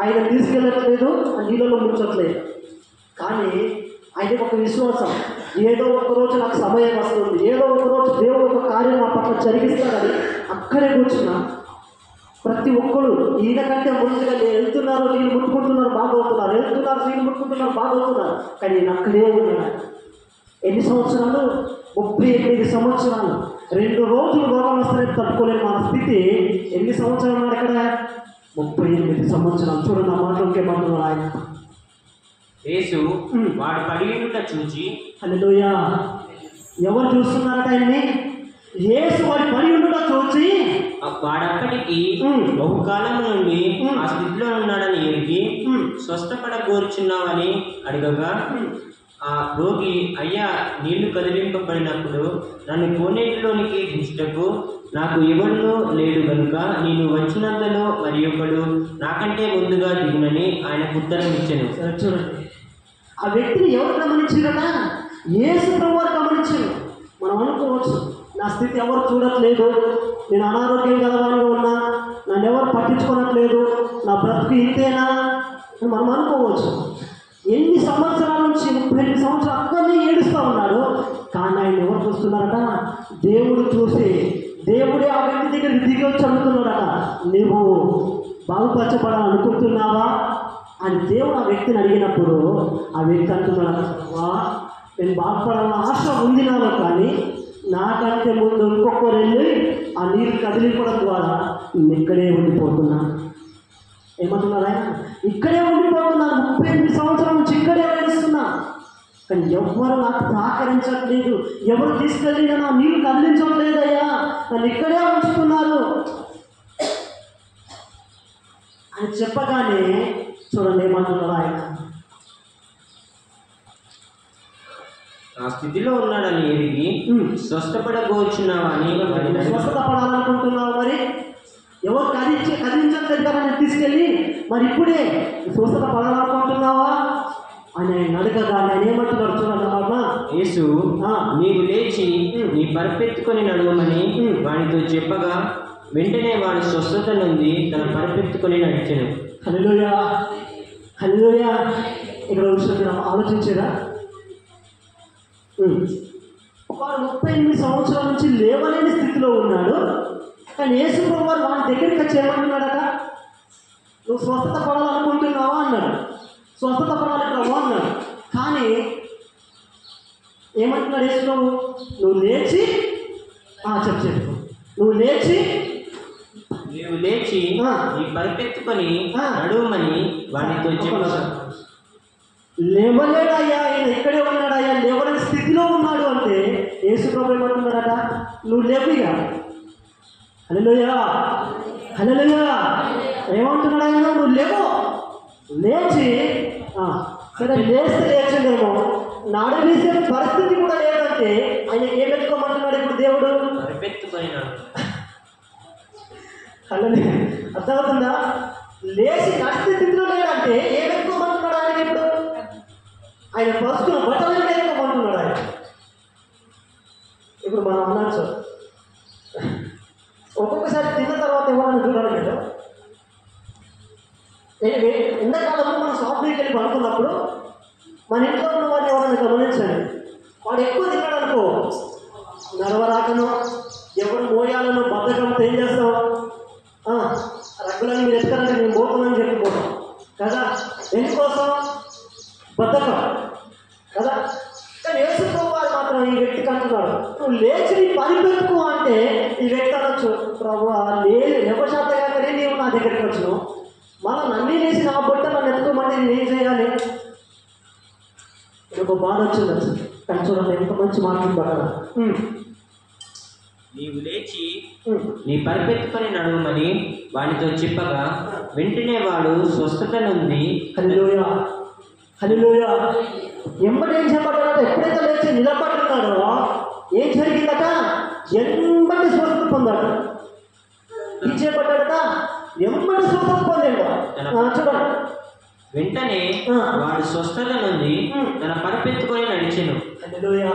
ఆయన తీసుకెళ్ళట్లేదు, ఆ నీళ్ళలో ముంచట్లేదు. కానీ ఆయనకు ఒక విశ్వాసం, ఏదో ఒక రోజు నాకు సమయం వస్తుంది, ఏదో ఒక రోజు దేవుడు ఒక కార్యం నా పట్ల జరిగిస్తాడని అక్కడే కూర్చున్నా. ప్రతి ఒక్కరు ఈయన కంటే ముందుగా వెళ్తున్నారు, నీళ్ళు ముట్టుకుంటున్నారు, బాగవుతున్నారు, వెళ్తున్నారు, నీళ్ళు ముట్టుకుంటున్నారు, బాగవుతున్నారు. కానీ నేను అక్కడే ఉన్నాను. ఎన్ని సంవత్సరాలు? 38 సంవత్సరాలు. 2 రోజులు రోగం వస్తే తట్టుకోలేని మన స్థితి. ఎన్ని సంవత్సరాలు ఉన్నాడు అక్కడ? 38 సంవత్సరాలు. చూడండి, ఆ మాటలకే మాట్లాడు ఆయన. యేసు వాడు పడి ఉండుట చూచి, హల్లెలూయా. ఎవరు చూస్తున్నారట ఆయన్ని? యేసు వాడి పడి ఉండుట చూచి వాడప్పటికి బహుకాలం నుండి ఆ స్థితిలో ఉన్నాడని ఎరిగి స్వస్థపడగోరుచున్నావని అడగగా ఆ రోగి, అయ్యా, నీళ్లు కదిలింపబడినప్పుడు నన్ను కోనేటిలోనికి దించుటకు నాకు ఎవడునూ లేడు కనుక నేను వచ్చినంతలో మరి ఒకడు నాకంటే ముందుగా దిగునని ఆయనకు ఉత్తరం ఇచ్చాను. చూడండి, ఆ వ్యక్తిని ఎవరు గమనించారట? యేసు ప్రభువు గమనించారు. మనం అనుకోవచ్చు, నా స్థితి ఎవరు చూడట్లేదు, నేను అనారోగ్యం గలవాడిగా ఉన్నా, నన్ను ఎవరు పట్టించుకోనట్లేదు, నా బ్రతుకు ఇంతేనా అని మనం అనుకోవచ్చు. ఎన్ని సంవత్సరాల నుంచి 38 సంవత్సరాలు అక్కడనే ఏడుస్తూ ఉన్నాడు. కానీ ఆయన ఎవరు చూస్తున్నారట? దేవుడు చూసి దేవుడే ఆ వ్యక్తి దగ్గరికి దిగి వచ్చి అడుగుతున్నాడట, నువ్వు బాగుపరచబడాలనుకుంటున్నావా అని దేవుడు ఆ వ్యక్తిని అడిగినప్పుడు ఆ వ్యక్తి అంటున్నాడు, నేను బాగుపడాలని ఆశ ఉంది నాలో, కానీ నాకంటే ముందు ఇంకొకరు వెళ్ళి ఆ నీరు కదిలిపోవడం ద్వారా నేను ఇక్కడే ఉండిపోతున్నాను. ఏమంటున్నారు ఆయన? ఇక్కడే ఉండిపోతున్నాను, 38 సంవత్సరాల నుంచి ఇక్కడే వేస్తున్నా, కానీ ఎవరు నాకు సహకరించట్లేదు, ఎవరు తీసుకెళ్ళి నా నీళ్ళు కదిలించట్లేదయ్యా, నన్ను ఇక్కడే ఉంచుతున్నారు అని చెప్పగానే చూడండి ఏమంటున్నారు ఆయన? ఆ స్థితిలో ఉన్నాడని ఎరిగి స్వస్థపడబోచున్నావా అని వాడిని అడిగాడు. స్వస్థత పడాలనుకుంటున్నావు మరి ఎవరు కదిలించట్లేదు కదా నేను తీసుకెళ్ళి మరి ఇప్పుడే స్వస్థత పడాలనుకుంటున్నావా అని ఆయన అడగగా నేను ఏమంటున్నాడు చూడండి అన్నమాట. యేసు నీవు లేచి నీ పరిపెత్తుకొని నడవమని వాడితో చెప్పగా వెంటనే వాడు స్వస్థత నుండి తన పరిపెత్తుకొని నడిచెను. హల్లెలూయా హల్లెలూయా. ఇక్కడ విషయం ఆలోచించారా? వాడు 38 సంవత్సరాల నుంచి లేవలేని స్థితిలో ఉన్నాడు. కానీ యేసు ప్రభువు వారు వాడి దగ్గరికి వచ్చి ఏమంటున్నాడట? నువ్వు స్వస్థత పడాలనుకుంటున్నావా అన్నాడు. స్వస్థత పడాలి ప్రభు అన్నాడు. కానీ ఏమంటున్నాడు యేసు ప్రభు? నువ్వు లేచి చెప్పు నువ్వు లేచి నీవు లేచి నీ పరిపెత్తుకొని నడువమని వాడితో చెప్పగా లేవలేడయ్యా, ఆయన ఇక్కడే ఉన్నాడయ్యా, లేవలేని స్థితిలో ఉన్నాడు అంటే యేసు ప్రభు ఏమంటున్నాడట? నువ్వు లేవుగా. హల్లెలూయా హల్లెలూయా. ఏమంటున్నాడు ఆయన? నువ్వు లేవు. లేచి సరే లేస్తే లేచిందేమో, నడవేసే పరిస్థితి కూడా లేదంటే ఆయన ఏం పెట్టుకోమంటున్నాడు ఇప్పుడు దేవుడు? పరిపెత్తుకొని హల్లెలూయా. అర్థమవుతుందా? లేచి నడిచే స్థితిలో లేదంటే ఏం పెట్టుకోమంటున్నాడు ఆయన ఇప్పుడు? ఆయన పసుకున్న బట్టలు పెట్టుకోమంటున్నాడు ఆయన. ఇప్పుడు మనం అన్నాడు సార్, ఒక్కొక్కసారి తిన్న తర్వాత ఎవరైనా చూడాలి కదా. ఎండాకాలంలో మనం షాప్కి వెళ్ళి పడుకున్నప్పుడు మన ఇంట్లో ఉన్న వాడిని ఎవరైనా గమనించండి, వాడు ఎక్కువ తిన్నాడు అనుకో, నడవరాకను ఎవరు మోయాలను బద్ధకంతో ఏం చేస్తాం? రగ్గులని మీరు ఎత్తారంటే నేను పోతానని చెప్పిపోతాం కదా. ఎందుకోసం? బద్ధకం కదా. కానీ యేసు ప్రభువు వారు మాత్రం ఈ వ్యక్తికి అంటున్నాడు, నువ్వు లేచి నీ పని పెట్టుకో అంటే ఈ వ్యక్తి అనొచ్చు, ప్రభువా లేవశాతగానే నీవు నా దగ్గరికి వచ్చును, మళ్ళీ నన్ను లేచి నా బొట్ట నన్ను ఎత్తుకోమంటే నేను ఏం చేయాలి? ఒక బాధ వచ్చింది అసలు. కానీ చూడండి ఎంత మంచి మాట్లాడతాడు. నీవు లేచి నీ పరిపెత్తుకొని నడువమని వాడితో చెప్పగా వెంటనే వాడు స్వస్థత నుండి హల్లెలూయా హల్లెలూయా. ఎంబడి ఏం చెప్పబడ్డాడట? ఎప్పుడైతే లేచి నిలబడుతున్నాడో ఏం జరిగిందట? ఎంబడి స్వస్థత పొందాడు. ఏం చేయబడ్డాడట? ఎంబడి స్వస్థత పొందాడు. చూడండి వెంటనే వాడు స్వస్థత నుండి తన పరిపెత్తుకొని నడిచెను. హల్లెలూయా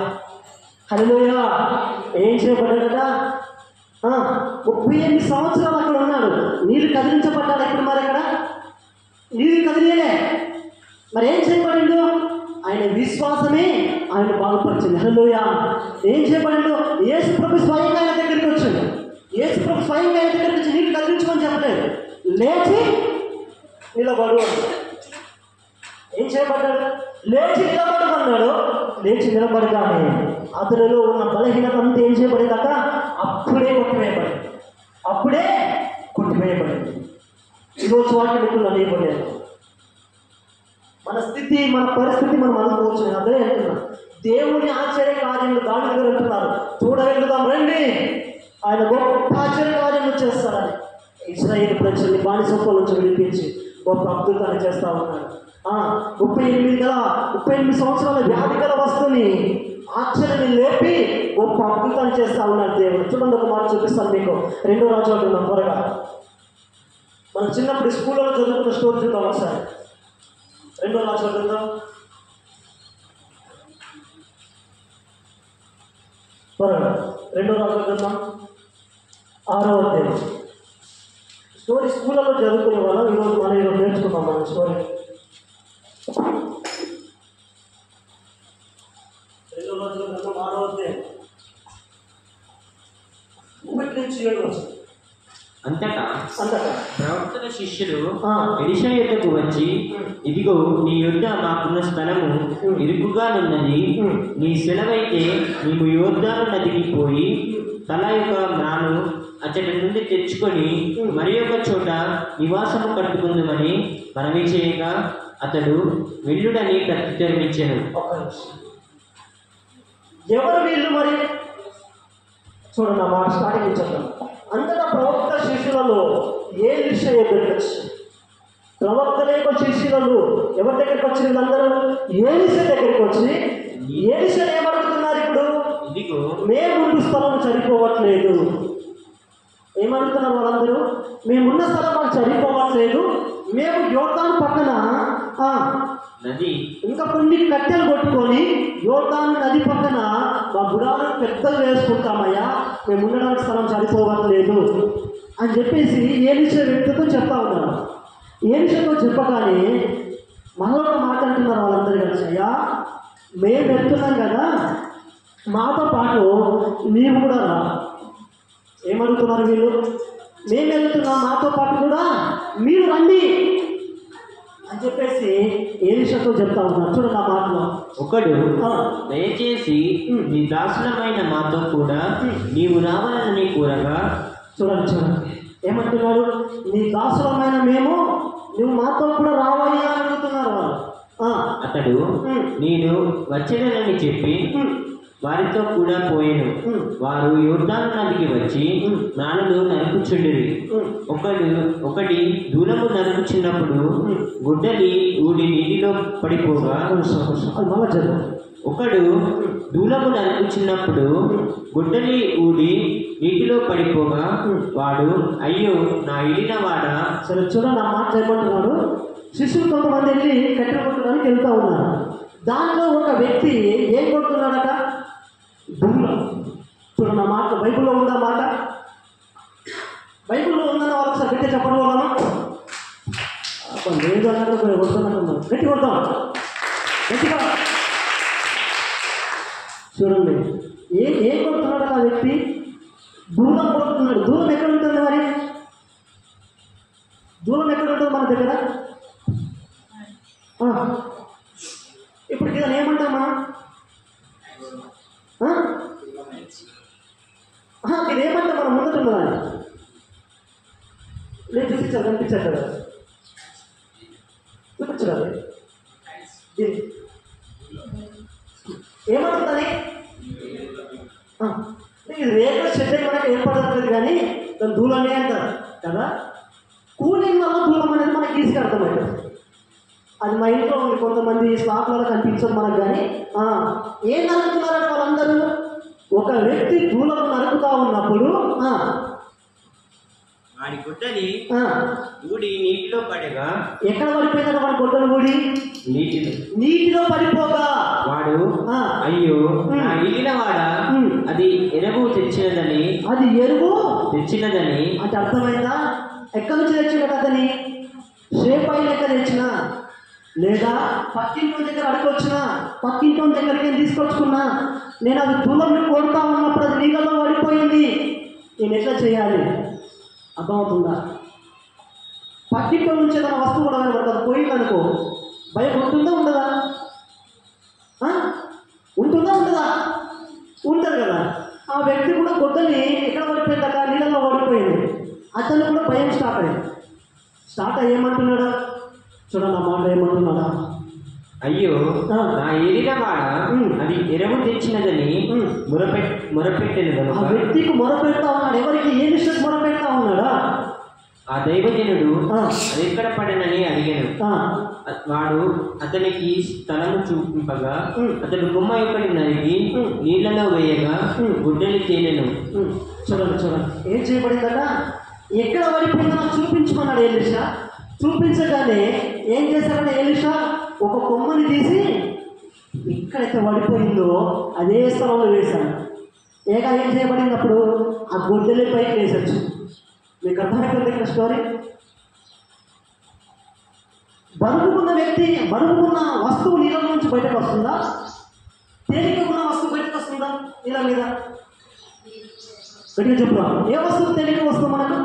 హల్లెలూయా. ఏం చేయబడ్డాడట? 38 సంవత్సరాలు అక్కడ ఉన్నాడు. నీళ్ళు కదిలించబడ్డాడు. ఇప్పుడు మరి అక్కడ నీళ్ళు కదిలియలే. మరి ఏం చేయబడిండు? ఆయన విశ్వాసమే ఆయన బాగుపరిచింది. హల్లెలూయా. ఏం చేయబడిండు? యేసు ప్రభు స్వయంగా ఆయన దగ్గరికి వచ్చాడు. యేసు ప్రభు స్వయంగా ఆయన దగ్గరికి వచ్చి నీళ్ళు కదిలించుకొని చెప్పలేదు, లేచి నిలబడు. ఏం చేయబడ్డాడు? లేచి నిలబడమన్నాడు. లేచి నిలబడగానే అతనిలో ఉన్న బలహీనత అంతా ఏం చేయబడిందట? అప్పుడే కొట్టివేయబడింది. అప్పుడే కొట్టివేయబడింది. ఈరోజు వాటిని మీకు అనేయబడలేదు. మన స్థితి మన పరిస్థితి మనం అనుకోవచ్చు. నేను అదే అంటున్నా. దేవుని ఆశ్చర్య కార్యములు దాని దగ్గర అంటున్నారు, చూడగలుగుతాం రండి, ఆయన గొప్ప ఆశ్చర్య కార్యములు చేస్తారని. ఇశ్రాయేలు ప్రజల్ని బానిసత్వం నుంచి విడిపించి గొప్ప అద్భుతాన్ని చేస్తా ఉన్నాడు. 38 సంవత్సరాల వ్యాధి గల వస్తువుని ఆశ్చర్యాన్ని లేపి గొప్ప అద్భుతాన్ని చేస్తా ఉన్నాడు దేవుడు. చూడండి ఒక మాట చూపిస్తాను మీకు. 2 రాజులు అంటున్నాం త్వరగా. మనం చిన్నప్పుడు స్కూల్లో చదువుకున్న స్టోరీ చూద్దాం ఒకసారి. 2 రాజులు అంటున్నాం త్వరగా. 2 రాజులు అంటున్నాం 6వ అధ్యాయం. స్టోరీ స్కూళ్ళలో చదువుకునే వాళ్ళం. ఈరోజు నేర్చుకున్నాం మన స్టోరీ. 2 రాజుల గ్రంథం 6వ అధ్యాయం 1 నుంచి 7 వస్తుంది. అంతటా ప్రవక్తల శిష్యులు ఎలీషా యొద్దకు వచ్చి, ఇదిగో నీ యొద్ద మాకున్న స్థలము ఇరుకుగానున్నది, నీ సెలవైతే నీవు యోర్దాను నదికి పోయి తల యొక్క మ్రాను అచ్చటి నుండి తెచ్చుకొని మరి ఒక చోట నివాసము కట్టుకుందామని మనవి చేయగా అతడు వెళ్ళుడని ప్రత్యుత్తరమిచ్చాను. ఎవరు వీళ్ళు మరి? చూడండి ఆ మాట స్టార్టింగ్ చెప్తాను. అంతటా ప్రవక్త శిష్యులలో ఎలీషా దగ్గరికి వచ్చి, ప్రవక్తల యొక్క శిష్యులలో ఎవరి దగ్గరికి వచ్చింది? అందరూ ఎలీషా దగ్గరికి వచ్చి ఎలీషా ఏమడుగుతున్నారు? ఇదిగో మేముండు స్థలం సరిపోవట్లేదు. ఏమడుగుతున్నారు వాళ్ళందరూ? మేమున్న స్థలం మాకు సరిపోవట్లేదు, మేము యోర్దాను పక్కన నది ఇంకా కొన్ని కట్టెలు కొట్టుకొని యోర్దాను నది పక్కన మా గుడాలను పెద్దగా వేసుకుంటామయ్యా, మేము ఉండడానికి స్థలం సరిపోవట్లేదు అని చెప్పేసి ఏలిషా వ్యక్తితో చెప్తా ఉన్నారు. ఏలిషాతో చెప్పగానే మరొక మాట అంటున్నారు వాళ్ళందరూ కలిసి, అయ్యా మేము వెళ్తున్నాం కదా, మాతో పాటు నీవు కూడా రా. ఏమడుగుతున్నారు వీళ్ళు? మేము వెళ్తున్నాం, మాతో పాటు కూడా మీరు రండి అని చెప్పేసి ఏలిషాతో చెప్తా ఉన్నారు. చూడండి ఆ మాటలో, ఒకడు దయచేసి నీ దాసులమైన మాతో కూడా నీవు రావాలని కోరగా, చూడండి ఏమంటున్నాడు? నీ దాసులమైన మేము నువ్వు మాతో కూడా రావయ్యా అని అడుగుతున్నారు వాళ్ళు. అతడు నేను వచ్చేదనని చెప్పి వారితో కూడా పోయాను. వారు యోర్దాను నదికి వచ్చి నాణలు నరుకుచుండిరి. ఒకటి దూలము నరుకుచున్నప్పుడు గుడ్డలి ఊడి నీటిలో పడిపోగా, ఒకడు దూలము నరుకుచున్నప్పుడు గుడ్డలి ఊడి నీటిలో పడిపోగా వాడు అయ్యో నా ఇలిన వాడా. సరే చూడండి ఆ మాట ఏమంటున్నాడు? శిష్యులు కొంతమంది వెళ్ళి కట్టెలు కొట్టడానికి వెళ్తూ ఉన్నారు. దానిలో ఒక వ్యక్తి ఏం కొడుతున్నాడట? దూల. చూడండి ఆ మాట బైబిల్లో ఉందా మాట? బైబిల్లో ఉందన్న వాళ్ళకి సార్ గట్టి చెప్పడం వాళ్ళమా? లేదు అన్నట్టు కొడుతున్నట్టున్నారు. గట్టి కొడతాం గట్టిగా. చూడండి ఏం కొడుతున్నాడట ఆ వ్యక్తి? దూలం కొడుతున్నాడు. దూలం ఎక్కడ ఉంటుంది మరి? దూలం ఎక్కడ ఉంటుంది మన దగ్గర? ఇప్పుడు ఇదని ఏమంటామా? ఇది ఏమంటాం మనం? ముందట ఉన్నదాన్ని లేదు చూపించాలి, కనిపించారు కదా, చూపించాలి. ఏమంటుందని? ఇది రేఖల షెడ్ మనకి ఏర్పడట్లేదు కానీ దాని దూలమే అంటారు కదా. కూలింగ్ వల్ల దూలం అనేది మనకి ఈజీగా అర్థమవుతుంది. అది మా ఇంట్లో ఉంది, కొంతమంది స్లాట్లలో కనిపించదు మనకు. కానీ ఏం నరుకుతున్నారంటే వాళ్ళందరూ, ఒక వ్యక్తి దూలం నరుకుతా ఉన్నప్పుడు వాడి గుడ్డని ఊడి నీటిలో పడగా, ఎక్కడ పడిపోయిందట వాడి గుడ్డలు ఊడి? నీటిలో పడిపోగా వాడు అయ్యో నా ఇలిన వాడా, అది ఎరువు తెచ్చినదని అంటే అర్థమైందా? ఎక్కడి నుంచి తెచ్చినట్టు అతని? షేపాయి లెక్క తెచ్చిన, లేదా పక్కింటి దగ్గర అడుకొచ్చినా, పక్కింటి దగ్గరికి నేను తీసుకొచ్చుకున్నా, నేను అది దూరం కొడతా ఉన్నప్పుడు అది నీళ్ళలో పడిపోయింది, నేను ఎట్లా చేయాలి? అర్థమవుతుందా? పక్కింటి నుంచి ఏదైనా వస్తువు కూడా పడుతుంది, పోయిందనుకో భయం ఉంటుందా ఉండదా? ఉంటుందా ఉండదా? ఉంటుంది కదా. ఆ వ్యక్తి కూడా గొడ్డని ఎక్కడ పడిపోయిందట? నీళ్ళలో పడిపోయింది. అతను కూడా భయం స్టార్ట్ అయ్యేమంటున్నాడా? చూడండి ఆ మాట ఏమంటున్నాడా? అయ్యో నా ఏలిన వాడ, అది ఎరువు తెచ్చినదని మొరపెట్టేది. ఆ వ్యక్తికి మొరపెడతా ఉన్నాడు. ఎవరికి? ఏ విషయం మొరపెడతా ఉన్నాడా? ఆ దైవజనుడు అది ఎక్కడ పడనని అడిగాను. వాడు అతనికి స్థలము చూపింపగా అతడు కొమ్మ యొక్కడి నరికి నీళ్లలో వేయగా గుడ్డలు తేనెను. చూడండి ఏం చేయబడిందట? ఎక్కడ పడిపోయిందో చూపించమన్నాడు ఏలిషా. చూపించగానే ఏం చేశారని ఏలిషా ఒక కొమ్మని తీసి ఎక్కడైతే పడిపోయిందో అదే స్థలంలో వేశాను. ఏం చేయబడినప్పుడు ఆ గొడ్డలి పైకి వేసచ్చు. మీకు అర్థమైపోయింది ఇక్కడ స్టోరీ. బరువుకున్న వ్యక్తి, బరువుకున్న వస్తువు నీళ్ళ నుంచి బయటకు వస్తుందా? తేలిక ఉన్న వస్తువు బయటకు వస్తుందా నీళ్ళ మీద? గట్టిగా చెప్పురా. ఏ వస్తువు తేలిక వస్తుంది మనకు?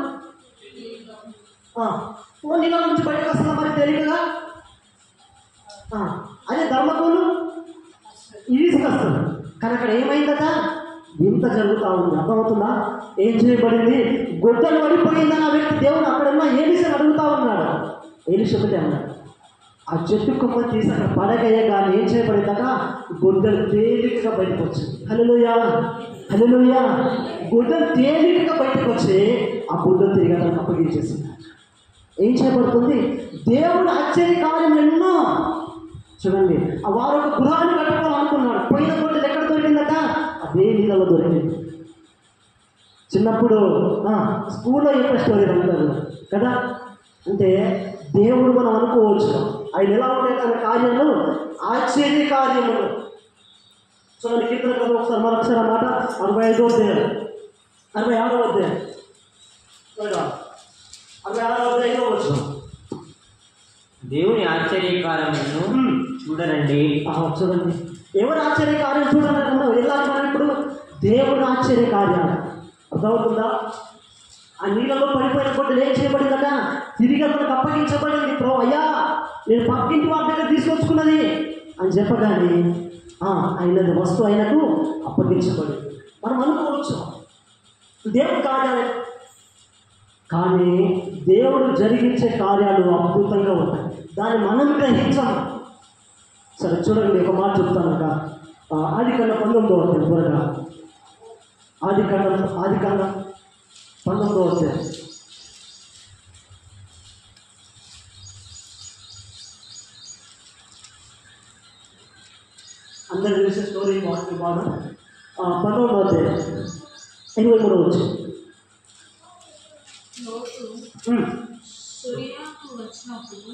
నీళ్ళ నుంచి బయటకు వస్తుందా మరి తేలికగా? అదే ధర్మకోలు ఈజీగా వస్తుంది. కానీ అక్కడ ఏమైందట? ఇంత జరుగుతూ ఉంది. అర్థమవుతుందా? ఏం చేయబడింది? గొడ్డలు పడిపోయిందని ఆ వ్యక్తి దేవుడు అక్కడున్న ఏలిషాని అడుగుతా ఉన్నాడు. ఏలిషా ఒకటే అన్నాడు, ఆ చెట్టు కొమ్మ తీసి అక్కడ పడగయ్యే కానీ ఏం చేయబడిందట? గొడ్డలు తేలికగా బయటకు వచ్చింది. హల్లెలూయా హల్లెలూయా. గొడ్డలు తేలికగా బయటకు వచ్చి ఆ గొడ్డలు తిరిగి అతనికి అప్పగించేసింది. ఏం చేయబడుతుంది? దేవుడు ఆశ్చర్య కార్యం ఎన్నో. చూడండి, వారు ఒక గృహాన్ని కట్టుకోవాలనుకున్నాడు. పోయిన గొడ్డలు ఎక్కడ దొరికిందట? ఆ అదే నీళ్ళలో దొరికింది. చిన్నప్పుడు స్కూల్లో యొక్క స్టోరీ అంటారు కదా. అంటే దేవుడు మనం అనుకోవచ్చు ఆయన ఎలా ఉంటాయి తన కార్యాలు ఆశ్చర్య కార్యములు. చూడండి కీర్తన కదా ఒకసారి మరొకసారి అన్నమాట 65వ అధ్యాయం 66వ అధ్యాయం 66వ అధ్యాయంలో వచ్చు. దేవుని ఆశ్చర్యకార్యములను చూడరండి. చూడండి ఎవరు ఆశ్చర్యకార్యం చూడాలన్నా వెళ్ళాలి మనం ఇప్పుడు. దేవుని ఆశ్చర్యకార్యాలు అర్థమవుతుందా? ఆ నీళ్ళలో పడిపోయిన కొద్ది ఏం చేయబడిందట, తిరిగి అతనికి అప్పగించబడింది. అయ్యా నేను పక్కింటి వారి దగ్గర తీసుకొచ్చుకున్నది అని చెప్పగానే అయినది వస్తువు ఆయనకు అప్పగించబడింది. మనం అనుకోవచ్చు దేవుడి కార్యాలు, కానీ దేవుడు జరిగించే కార్యాలు అద్భుతంగా ఉంటాయి. దాన్ని మనం గ్రహించాము. సరే చూడండి ఒక మాట చెప్తానక. ఆదికాండం 19వ అధ్యాయం త్వరగా. ఆదికాండం 19వ అధ్యాయం. అందరు తెలిసే స్టోరీ వాటి బాగా 19వ అధ్యాయం 23వ వచ్చి. సూర్యాకు వచ్చినప్పుడు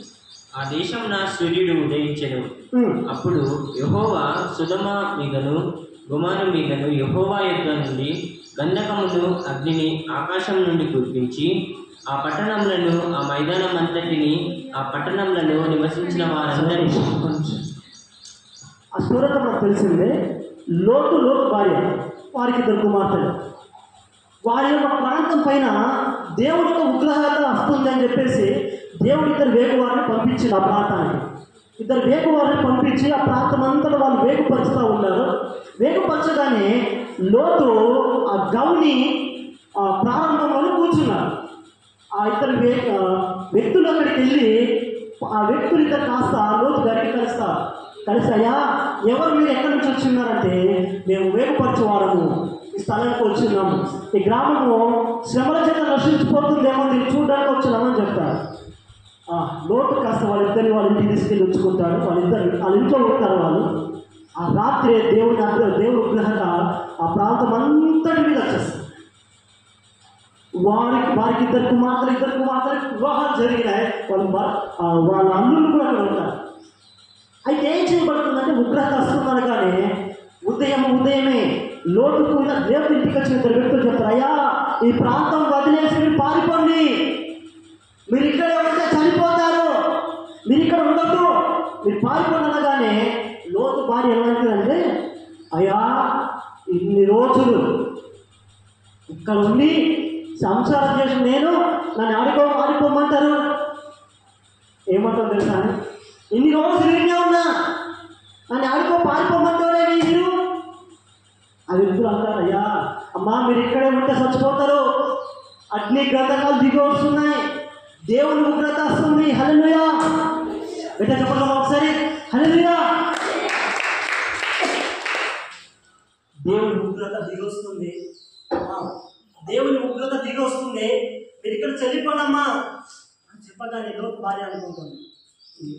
ఆ దేశమున సూర్యుడు ఉదయించెను. అప్పుడు యెహోవా సొదొమ మీదను గొమొర్రా మీదను యెహోవా యొద్ద నుండి గంధకమును అగ్నిని ఆకాశం నుండి కురిపించి ఆ పట్టణములను ఆ మైదానం అంతటిని ఆ పట్టణములలో నివసించిన వారందరినీ. ఆ స్టోరీ మనకు తెలిసిందే. లోతు భార్య, వారికి 2 కుమార్తెలు. వారి యొక్క ప్రాంతం పైన దేవుడి యొక్క ఉగ్రహత వస్తుంది అని చెప్పేసి దేవుడు 2 వేగువారిని పంపించింది ఆ ప్రాంతానికి. 2 వేగువారిని పంపించి ఆ ప్రాంతం అంతా వాళ్ళు వేగుపరుచుతూ ఉన్నారు. వేగుపరచగానే లోతు ఆ గౌని ప్రారంభంలో కూర్చున్నారు. ఆ 2 వ్యక్తులు అక్కడికి వెళ్ళి ఆ వ్యక్తులు కాస్త లోతు గారికి కలిసి అయ్యా ఎవరు మీరు ఎక్కడి నుంచి వచ్చిన్నారంటే మేము వేగుపరచువారము, ఈ స్థలానికి వచ్చిన్నాము, ఈ గ్రామము శ్రమల చేత నశించిపోతుందేమో మీరు చూడడానికి వచ్చినామని చెప్తారు. లోటు కాస్త వాళ్ళ ఇంటికి తీసుకెళ్ళి ఉంచుకుంటాడు. వాళ్ళ ఇంట్లో ఉంటారు వాళ్ళు. ఆ రాత్రి దేవుడి ఉగ్రహత ఆ ప్రాంతం అంతటి మీద వచ్చేస్తారు. వారికి 2 కుమార్తెలు వివాహాలు జరిగినాయి. వాళ్ళ అల్లుళ్ళు కూడా అక్కడ ఉంటారు. అయితే ఏం చేయబడుతుందంటే ఉగ్రహత వస్తున్నారు. కానీ ఉదయమే లోటుకు దేవుడి ఇంటికి వచ్చిన 2 వ్యక్తులు చెప్తారు, అయ్యా ఈ ప్రాంతం వదిలేసి మీరు పారిపోండి, మీరు ఇక్కడే ఉంటే చనిపోతారు, మీరు ఇక్కడ ఉండద్దు, మీరు పారిపోండి అనగానే లోతు భార్య ఏమంటుందంటే, అయ్యా ఇన్ని రోజులు ఇక్కడ ఉండి సంసారం చేసిన నేను నన్ను ఆడుకోమంటారు. ఏమంటారు తెలుసా? ఇన్ని రోజులు ఇన్నే ఉన్నా నన్ను పారిపోమంటారే మీరు. ఆ వ్యక్తులు అంటారు, అయ్యా అమ్మా మీరు ఇక్కడే ఉంటే చచ్చిపోతారు, అగ్ని గంధకాలు దిగి వస్తున్నాయి, దేవుని ఉగ్రత వస్తుంది. హల్లెలూయా బిడ్డ చెప్పగలమా ఒకసారి? హల్లెలూయా. దేవుని ఉగ్రత దిగి వస్తుంది, దేవుని ఉగ్రత దిగి వస్తుంది, మీరు ఇక్కడ చెల్లిపోనమ్మా అని చెప్పగానే లోతు భార్య అనుకుంటుంది,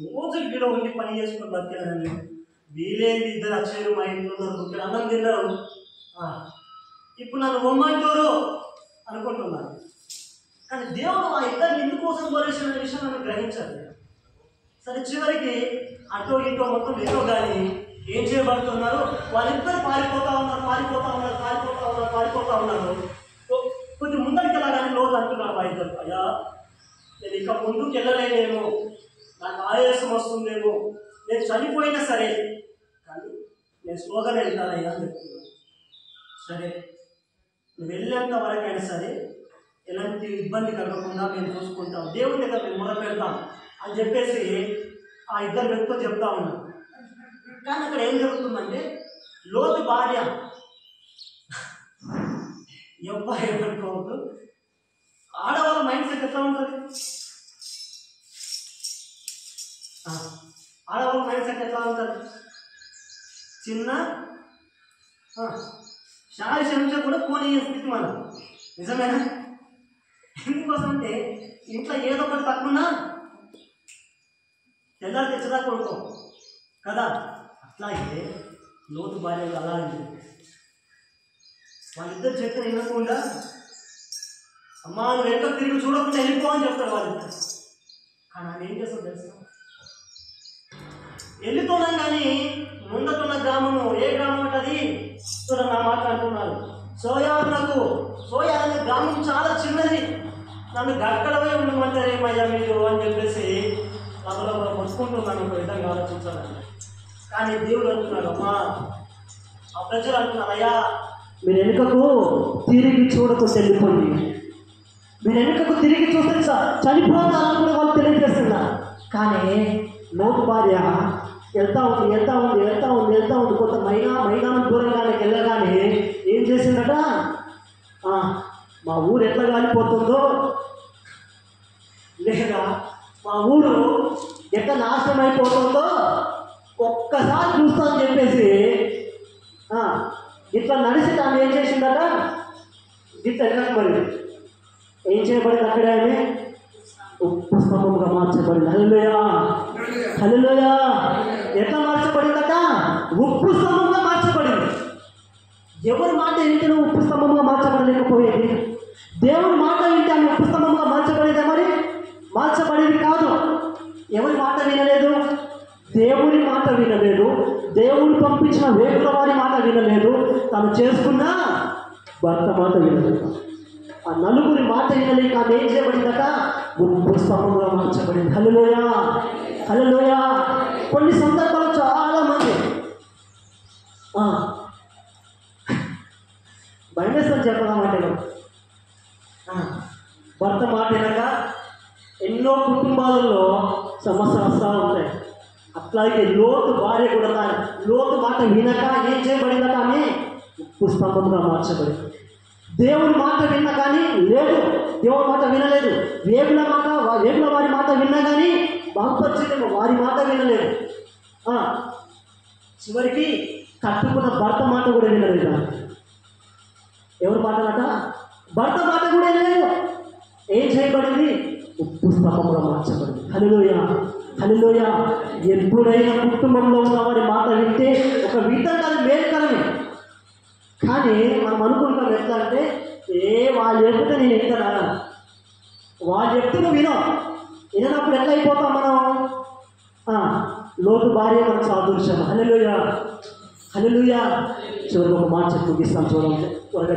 రోజు వీడిలో ఉండి పని చేసుకొని బతికారని, వీలేంది 2 అక్షయులు మా ఇంట్లో ఉన్నారు, ఇక్కడ అన్నం తిన్నారు, ఇప్పుడు నన్ను బొమ్మంటారు అనుకుంటున్నాను. కానీ దేవుడు ఆ 2 ఎందుకోసం కోరేసిన విషయం నన్ను గ్రహించాలి. సరే చివరికి అటో ఇటో మొత్తం ఏదో కానీ ఏం చేయబడుతున్నారు, వాళ్ళిద్దరు పారిపోతా ఉన్నారు. కొంచెం ముందరికి వెళ్ళగానే లోతు అంటున్నారు మా ఇద్దరు, అయ్యా నేను ఇక ముందుకు వెళ్ళలేనేమో, నాకు ఆయాసం వస్తుందేమో, నేను చనిపోయినా సరే కానీ నేను స్లోగానే వెళ్తానయ్యా అని చెప్తున్నాను. సరే నువ్వు వెళ్ళేంత వరకైనా సరే ఎలాంటి ఇబ్బంది కలగకుండా మేము చూసుకుంటాం, దేవుని దగ్గర మేము మొదలు పెడతాం అని చెప్పేసి ఆ 2 వ్యక్తులు చెప్తా ఉన్నాం. కానీ అక్కడ ఏం జరుగుతుందంటే లోతు భార్య ఏమనుకోవద్దు, ఆడవాళ్ళ మైండ్ సెట్ ఎట్లా ఉంటుంది? ఆడవాళ్ళ మైండ్ సెట్ ఎట్లా ఉంటుంది? చిన్న షాయి శంష కూడా పోనీ స్థితి మనం నిజమేనా? ఎందుకోసం అంటే ఇంట్లో ఏదో ఒకటి తక్కువన్నా తెల్లారి తెచ్చదా కొడుకో కదా. అట్లాగే లోతు భార్య అలాంటి వాళ్ళిద్దరు చెప్పిన వినకుండా అమ్మా నువ్వు ఎంత తిరిగి చూడకుండా వెళ్ళిపో అని చెప్తారు వాళ్ళిద్దరు. కానీ ఆయన ఏం చేస్తావు తెలుసా, వెళ్ళిపోయినాం కానీ ముందటున్న గ్రామము ఏ గ్రామం అంటది చూడండి నా మాట్లాడుతున్నారు. సోయా అనే గ్రామం చాలా చిన్నది, నన్ను గక్కడవే ఉండమంటారు ఏమయ్యా మీరు అని చెప్పేసి అందులో మొత్తుకుంటున్నాను ఒక విధంగా ఆలోచించాలని. కానీ దేవుడు అంటున్నాడు, అమ్మా ఆ ప్రజలు అంటున్నారు, అయ్యా మీరు వెనుకకు తిరిగి చూడకుండా వెళ్ళిపోండి, మీరు వెనుకకు తిరిగి చూస్తే చనిపోతారని కూడా వాళ్ళు తెలియజేస్తున్నారు. కానీ నోటు భార్య వెళ్తా ఉంది కొంత మైదానం దూరంగానే వెళ్ళగానే ఏం చేసిందట, మా ఊరు ఎట్లా కాలిపోతుందో లేదా మా ఊరు ఎట్లా నాశనం అయిపోతుందో ఒక్కసారి చూస్తామని చెప్పేసి ఇట్లా నడిచి తాను ఏం చేసిందట, ఇట్లా వెళ్ళకపోయింది. ఏం చేయబడింది అక్కడే ఆమె ఉప్పు స్తంభముగా మార్చబడింది. హల్లెలూయా హల్లెలూయా. ఎట్లా మార్చబడిందట, ఉప్పు స్తంభంగా మార్చబడింది. ఎవరి మాట వింటే ఉప్పు స్తంభంగా మార్చబడలేకపోయేది, దేవుని మాట వింటే ఆమె ఉప్పు స్తంభంగా మార్చబడేదా? మరి మార్చబడేది కాదు. ఎవరి మాట వినలేదు, దేవుని మాట వినలేదు, దేవుడు పంపించిన వేగుల వారి మాట వినలేదు, తను చేసుకున్న భర్త మాట వినలేదు. ఆ నలుగురి మాట వినలేక ఆమె ఏం చేయబడిందట, ఉప్పు స్తంభంగా మార్చబడింది. హల్లెలూయా హల్లెలూయా. కొన్ని సందర్భాలు చాలా మంది భయమేస్తుంది చెప్పదామంటే భర్త మాట వినక ఎన్నో కుటుంబాలలో సమస్యలు వస్తూ ఉంటాయి. అట్లాగే లోతు భార్య కూడా లోతు మాట వినక ఏం చేయబడిందట, ఆమె ఉప్పు స్తంభంగా మార్చబడింది. దేవుని మాట విన్నా కానీ లేదు, దేవుని మాట వినలేదు. వేగుల వారి మాట విన్నా కానీ బాగుపరిచేదేమో, వారి మాట వినలేదు. చివరికి కట్టుకున్న భర్త మాట కూడా వినలేదు. ఎవరి మాటనట, భర్త మాట కూడా వినలేదు. ఏం చేయబడింది, ఉప్పు స్తంభంగా మార్చబడింది. హల్లెలూయా హల్లెలూయా. ఎప్పుడైనా కుటుంబంలో ఉన్న వారి మాట వింటే ఒక విధంగా అది మేలుకరమే. కానీ మనం అనుకుంటాం ఎట్లా అంటే, వాళ్ళు చెప్తే నేను వింటానా, వాళ్ళు చెప్తే నువ్వు వినప్పుడు ఎట్లా అయిపోతాం మనం. లోతు భార్య మనం సాదృశ్యం. హల్లెలూయా హల్లెలూయా. చివరికి ఒక మాట చెప్పి ముగిస్తాం చూడండి. త్వరగా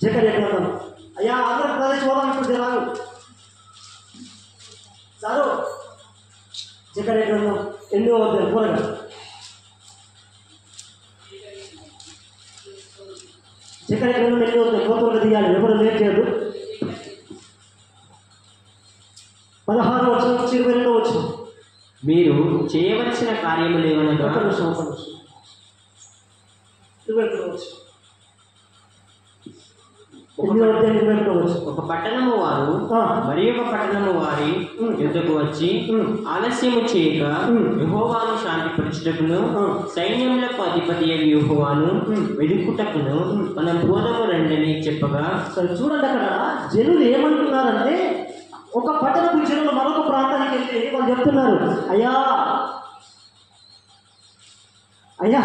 జకర్యా గ్రంథం. అయ్యా ఆంధ్రప్రదేశ్ పోదామనుకుంటే రాదు సారు. జకర్యా గ్రంథం 8వ అధ్యాయం త్వరగా. జకర్యా గ్రంథం 8వ అధ్యాయం త్వరగా దిగాలి, ఎవరు లేట్ చేయదు. 16వ వచనం నుంచి 22వ వచనం. మీరు చేయవలసిన కార్యములు ఏమనగా, ఒక పట్టణము వారు మరి ఒక పట్టణము వారి యుద్ధకు వచ్చి ఆలస్యము చేయక యెహోవాను శాంతిపరచుటకును సైన్యములకు అధిపతి అయిన యెహోవాను వెదుకుటకును మనం పోదము రండని చెప్పగా. చూడండి అక్కడ జనులు ఏమంటున్నారంటే, ఒక పట్టణపు జనులు మరొక ప్రాంతానికి వెళ్ళి వాళ్ళు చెప్తున్నారు, అయ్యా అయ్యా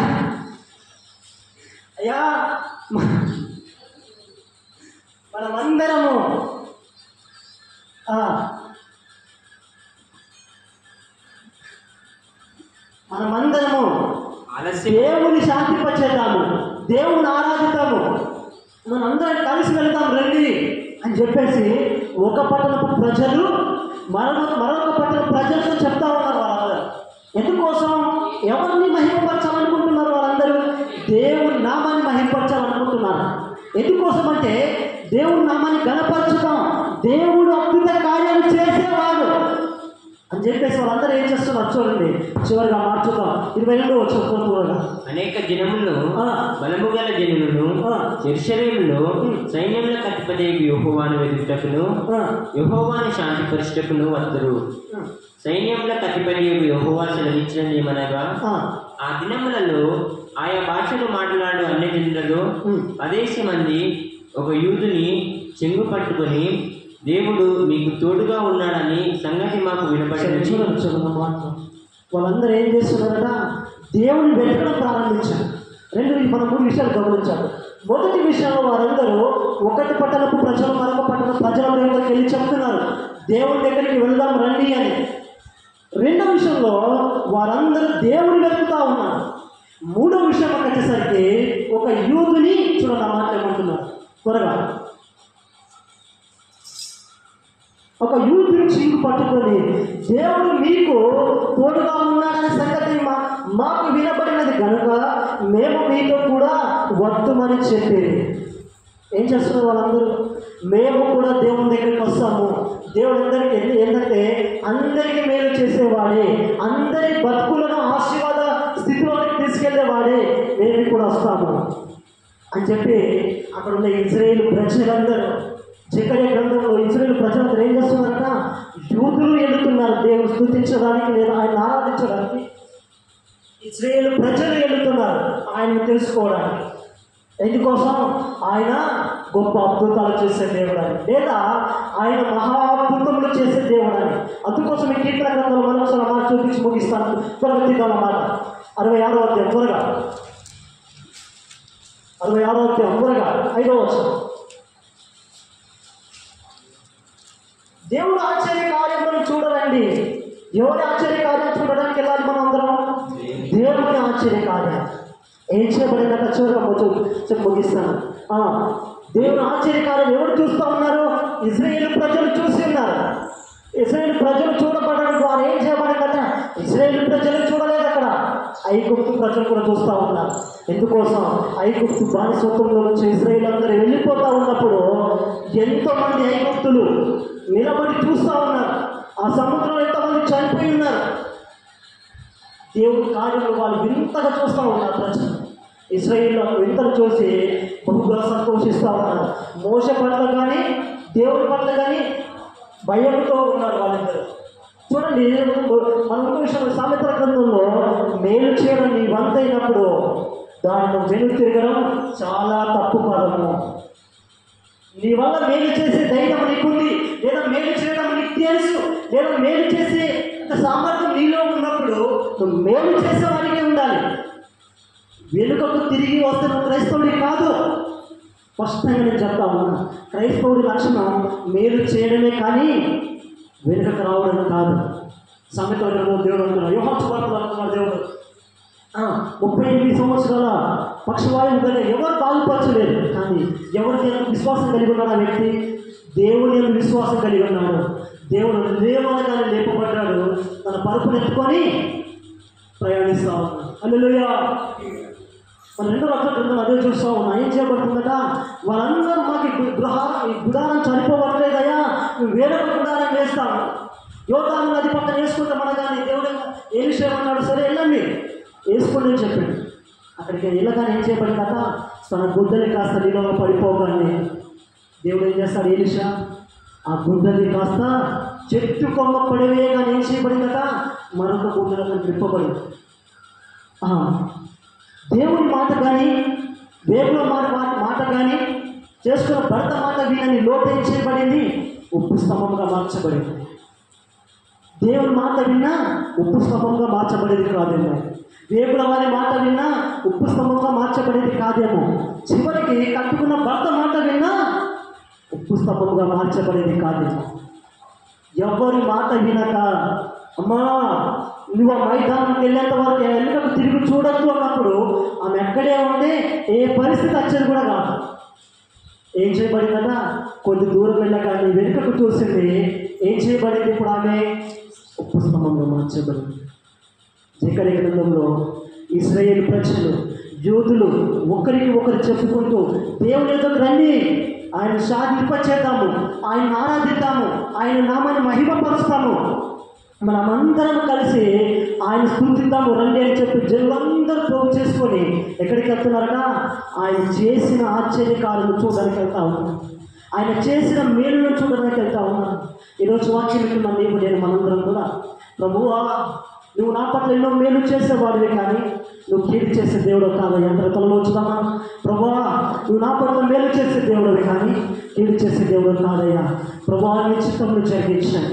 అయ్యా మనమందరము దేవుని శాంతిపరిచేద్దాము, దేవుని ఆరాధిద్దాము, మనందరం కలిసి వెళ్తాం రండి అని చెప్పేసి ఒక పట్టణపు ప్రజలు మరొక పట్టణ ప్రజలతో చెప్తా ఉన్నారు. వాళ్ళందరూ ఎందుకోసం, ఎవరిని మహిమపరచాలనుకుంటున్నారు? వాళ్ళందరూ దేవుని నామాన్ని మహిమపరచాలనుకుంటున్నారు. ఎందుకోసం అంటే దేవుని నామాన్ని గణపరచుతాం, దేవుడు అద్భుత కార్యాలు చేసేవాడు అని చెప్పేసి వాళ్ళందరూ ఏం చేస్తున్నారు చూడండి. చివరిగా మార్చుతాం 22వ వచనం. అనేక జనములను బలము గల జనులను యెరూషలేములో సైన్యములకు అధిపతి యెహోవాను వెదుకుటకును యెహోవాను శాంతిపరచుటకును వద్దరు. సైన్యములకు అధిపతి యెహోవా సెలవిచ్చినది ఏమనగా, ఆ దినములలో ఆయా భాషలు మాట్లాడు అన్ని జనులలో 10 మంది ఒక యూదుని చెంగు పట్టుకొని, దేవుడు మీకు తోడుగా ఉన్నాడని సంగతి మాకు వినపడింది. వాళ్ళందరూ ఏం చేస్తున్నారట, దేవుని వెతకడం ప్రారంభించారు. మనం 3 విషయాలు గమనించాలి. మొదటి విషయంలో వారందరూ ఒకటి పట్టణపు ప్రజలు మరొక పట్టణ ప్రజల దగ్గరికి వెళ్ళి చెప్తున్నారు, దేవుని దగ్గరికి వెళ్దాం రండి అని. రెండో విషయంలో వారందరూ దేవుని వెతుకుతా ఉన్నారు. మూడో విషయం వచ్చేసరికి ఒక యూదుని చూడండి ఆ మాట ఏమంటున్నారు త్వరగా. ఒక యూదుని చీకు పట్టుకొని దేవుడు మీకు తోడుగా ఉన్నాడనే సంగతి మాకు వినబడినది కనుక మేము మీతో కూడా వద్దుమని చెప్పేది. ఏం చేస్తున్నారు వాళ్ళందరూ? మేము కూడా దేవుని దగ్గరికి వస్తాము. దేవుడు అందరికీ ఏంటంటే అందరికీ మేలు చేసేవాడే, అందరి బతుకులను ఆశీర్వాద స్థితిలోకి తీసుకెళ్లేవాడే, మేము కూడా వస్తాము అని చెప్పి అక్కడ ఉన్న ఇజ్రాయేలు ప్రజలందరూ, జకర్యా గ్రంథంలో ఇజ్రాయేలు ప్రజలందరూ ఏం చేస్తున్నారట? యూదులు వెళుతున్నారు దేవుడు స్తుతించడానికి లేదా ఆయన ఆరాధించడానికి. ఇజ్రాయేలు ప్రజలు వెళుతున్నారు ఆయనను తెలుసుకోవడానికి. ఎందుకోసం? ఆయన గొప్ప అద్భుతాలు చేసే దేవుడని, లేదా ఆయన మహా అద్భుతములు చేసే దేవుడని. అందుకోసం ఈ కీర్తన గ్రంథంలో మరోసారి మాట చూపించి ముగిస్తాను. త్వరగా తీద్దాం మాట. 66వ అధ్యాయం త్వరగా, 66వ అధ్యాయం త్వరగా 5వ వచనం. దేవుడు ఆశ్చర్య కార్యములను చూడరండి. ఎవరి ఆశ్చర్య కార్యం చూడడానికి వెళ్ళాలి మనం అందరం? దేవుని ఆశ్చర్య కార్యం ఏం చేయబడినట్టు చివరిగా ముగిస్తాను. దేవుని ఆశ్చర్యకార్యం ఎవరు చూస్తూ ఉన్నారు? ఇజ్రాయేలు ప్రజలు చూసి ఉన్నారు. ఇజ్రాయేలు ప్రజలు చూడబడడానికి వారు ఏం చేయబడిందట? ఇజ్రాయేలు ప్రజలు చూడలేదు, అక్కడ ఐగుప్తు ప్రజలు కూడా చూస్తూ ఉన్నారు. ఎందుకోసం? ఐగుప్తు బానిసత్వంలో నుంచి ఇజ్రాయేల్ అందరూ వెళ్ళిపోతూ ఉన్నప్పుడు ఎంతోమంది ఐగుప్తులు నిలబడి చూస్తూ ఉన్నారు. ఆ సముద్రంలో ఎంతోమంది చనిపోయి ఉన్నారు. దేవుడి కార్యంలో వాళ్ళు వింతగా చూస్తూ ఉన్నారు. ప్రజలు ఇశ్రాయేలు వింతలు చూసి బహుగా సంతోషిస్తూ ఉన్నారు. మోషే పట్ల కానీ దేవుడి పట్ల కానీ భయంతో ఉన్నారు వాళ్ళిద్దరు. చూడండి, మన ఇంకో విషయం సామెతల గ్రంథంలో మేలు చేయడం నీ వంతైనప్పుడు దానిలో వెను తిరగడం చాలా తప్పు పదము. నీ వల్ల మేలు చేసే ధైర్యం నీకుంది, లేదా మేలు చేయడం నీకు తెలుసు, లేదా మేలు చేసే సామర్థ్యం నీలో ఉన్నప్పుడు నువ్వు మేలు చేసేవాడికే ఉండాలి. వెనుకకు తిరిగి వస్తే నువ్వు క్రైస్తవుడి కాదు. స్పష్టంగా నేను చెప్తా ఉన్నా, క్రైస్తవుడి లక్షణం మేలు చేయడమే కానీ వెనుకకు రావడం కాదు. సామెతల దేవుడు అంటున్నాడు, యోహాను సువార్తలో అంటున్నాడు దేవుడు, 38 సంవత్సరాల పక్షవాయువు కానీ ఎవరు బాగుపరచలేదు. కానీ ఎవరికి ఎంత విశ్వాసం కలిగి ఉన్నాడు ఆ వ్యక్తి? దేవుని ఎంత విశ్వాసం కలిగి ఉన్నాడు. దేవుడు లేవనగానే లేపబడ్డాడు, తన పరుపును ఎత్తుకొని ప్రయాణిస్తూ ఉన్నాడు. హల్లెలూయా. మన 2వ అధ్యాయం అదే చూస్తూ ఉన్నా. ఏం చేయబడుతుందట? వాళ్ళందరూ మాకు ఈ గుడారం చనిపోవట్లేదయ్యా, మేము వేరొక గుడారం వేస్తాము. యోర్దాను నది పక్కన వేసుకుంటాం అనగానే దేవుడు ఎలీషా అన్నాడు, సరే వెళ్ళండి వేసుకోండి అని చెప్పాడు. అక్కడికి వెళ్ళగానే ఏం చేయబడిందట? తన గుడ్డని కాస్త నీళ్ళలో పడిపోగానే దేవుడు ఏం చేస్తాడు? ఎలీషా ఆ గుడ్డని కాస్త చెట్టు కొమ్మ పడివేయగానే ఏం చేయబడిందట? మరొక గుడ్డలను విప్పబడింది. దేవుని మాట కానీ దేవుని మాట కానీ చేసుకున్న భర్త మాట వినని లోటు ఏం చేయబడింది? ఉప్పు స్తంభంగా మార్చబడింది. దేవుని మాట విన్నా ఉప్పు స్తంభంగా మార్చబడేది కాదేమో. వేపుల వారి మాట విన్నా ఉప్పు స్తంభంగా మార్చబడేది కాదేమో. చివరికి కట్టుకున్న భర్త మాట విన్నా ఉప్పు స్తంభంగా మార్చబడేది కాదేమో. ఎవరి మాట వినక, అమ్మా నువ్వు ఆ మైదానానికి వెళ్ళేంత వరకు వెనుకకు తిరిగి చూడొద్దు అన్నప్పుడు ఆమె ఎక్కడే ఉంటే ఏ పరిస్థితి వచ్చేది కూడా కాదు. ఏం చేయబడిందట? కొద్ది దూరం వెళ్ళగానే వెనుకకు చూసింది. ఏం చేయబడింది? ఇప్పుడు ఆమె ఉప్పు స్తంభంగా మార్చబడింది. జకర్యా గ్రంథంలో ఇశ్రాయేలు ప్రజలు, యూదులు ఒకరికి ఒకరు చెప్పుకుంటూ దేవుని ఎదురు రండి, ఆయన సాధింపచేద్దాము, ఆయన ఆరాధిద్దాము, ఆయన నామాన్ని మహిమపరుస్తాము, మనమందరం కలిసి ఆయన స్తుతిద్దాము రండి అని చెప్పి జనులందరూ పోగు చేసుకొని ఎక్కడికి వెళ్తున్నారట? ఆయన చేసిన ఆశ్చర్యకాలను చూడడానికి వెళ్తా ఉన్నాను. ఆయన చేసిన మేలును చూడడానికి వెళ్తా ఉన్నాను. ఈరోజు వాక్యం వింటున్న నీవు నేను మనందరం కూడా, ప్రభువా నువ్వు నా పట్ల ఎన్నో మేలు చేసేవాడివి, కానీ నువ్వు కీడు చేసే దేవుడు కాదు. యంత్రతలో వచ్చుదామా? ప్రభువా నువ్వు నా పట్ల మేలు చేసే దేవుడివి, కానీ కీడు చేసే దేవుడు కాదయ్యా. ప్రభువా నీ చిత్తంలో జరిగించాను.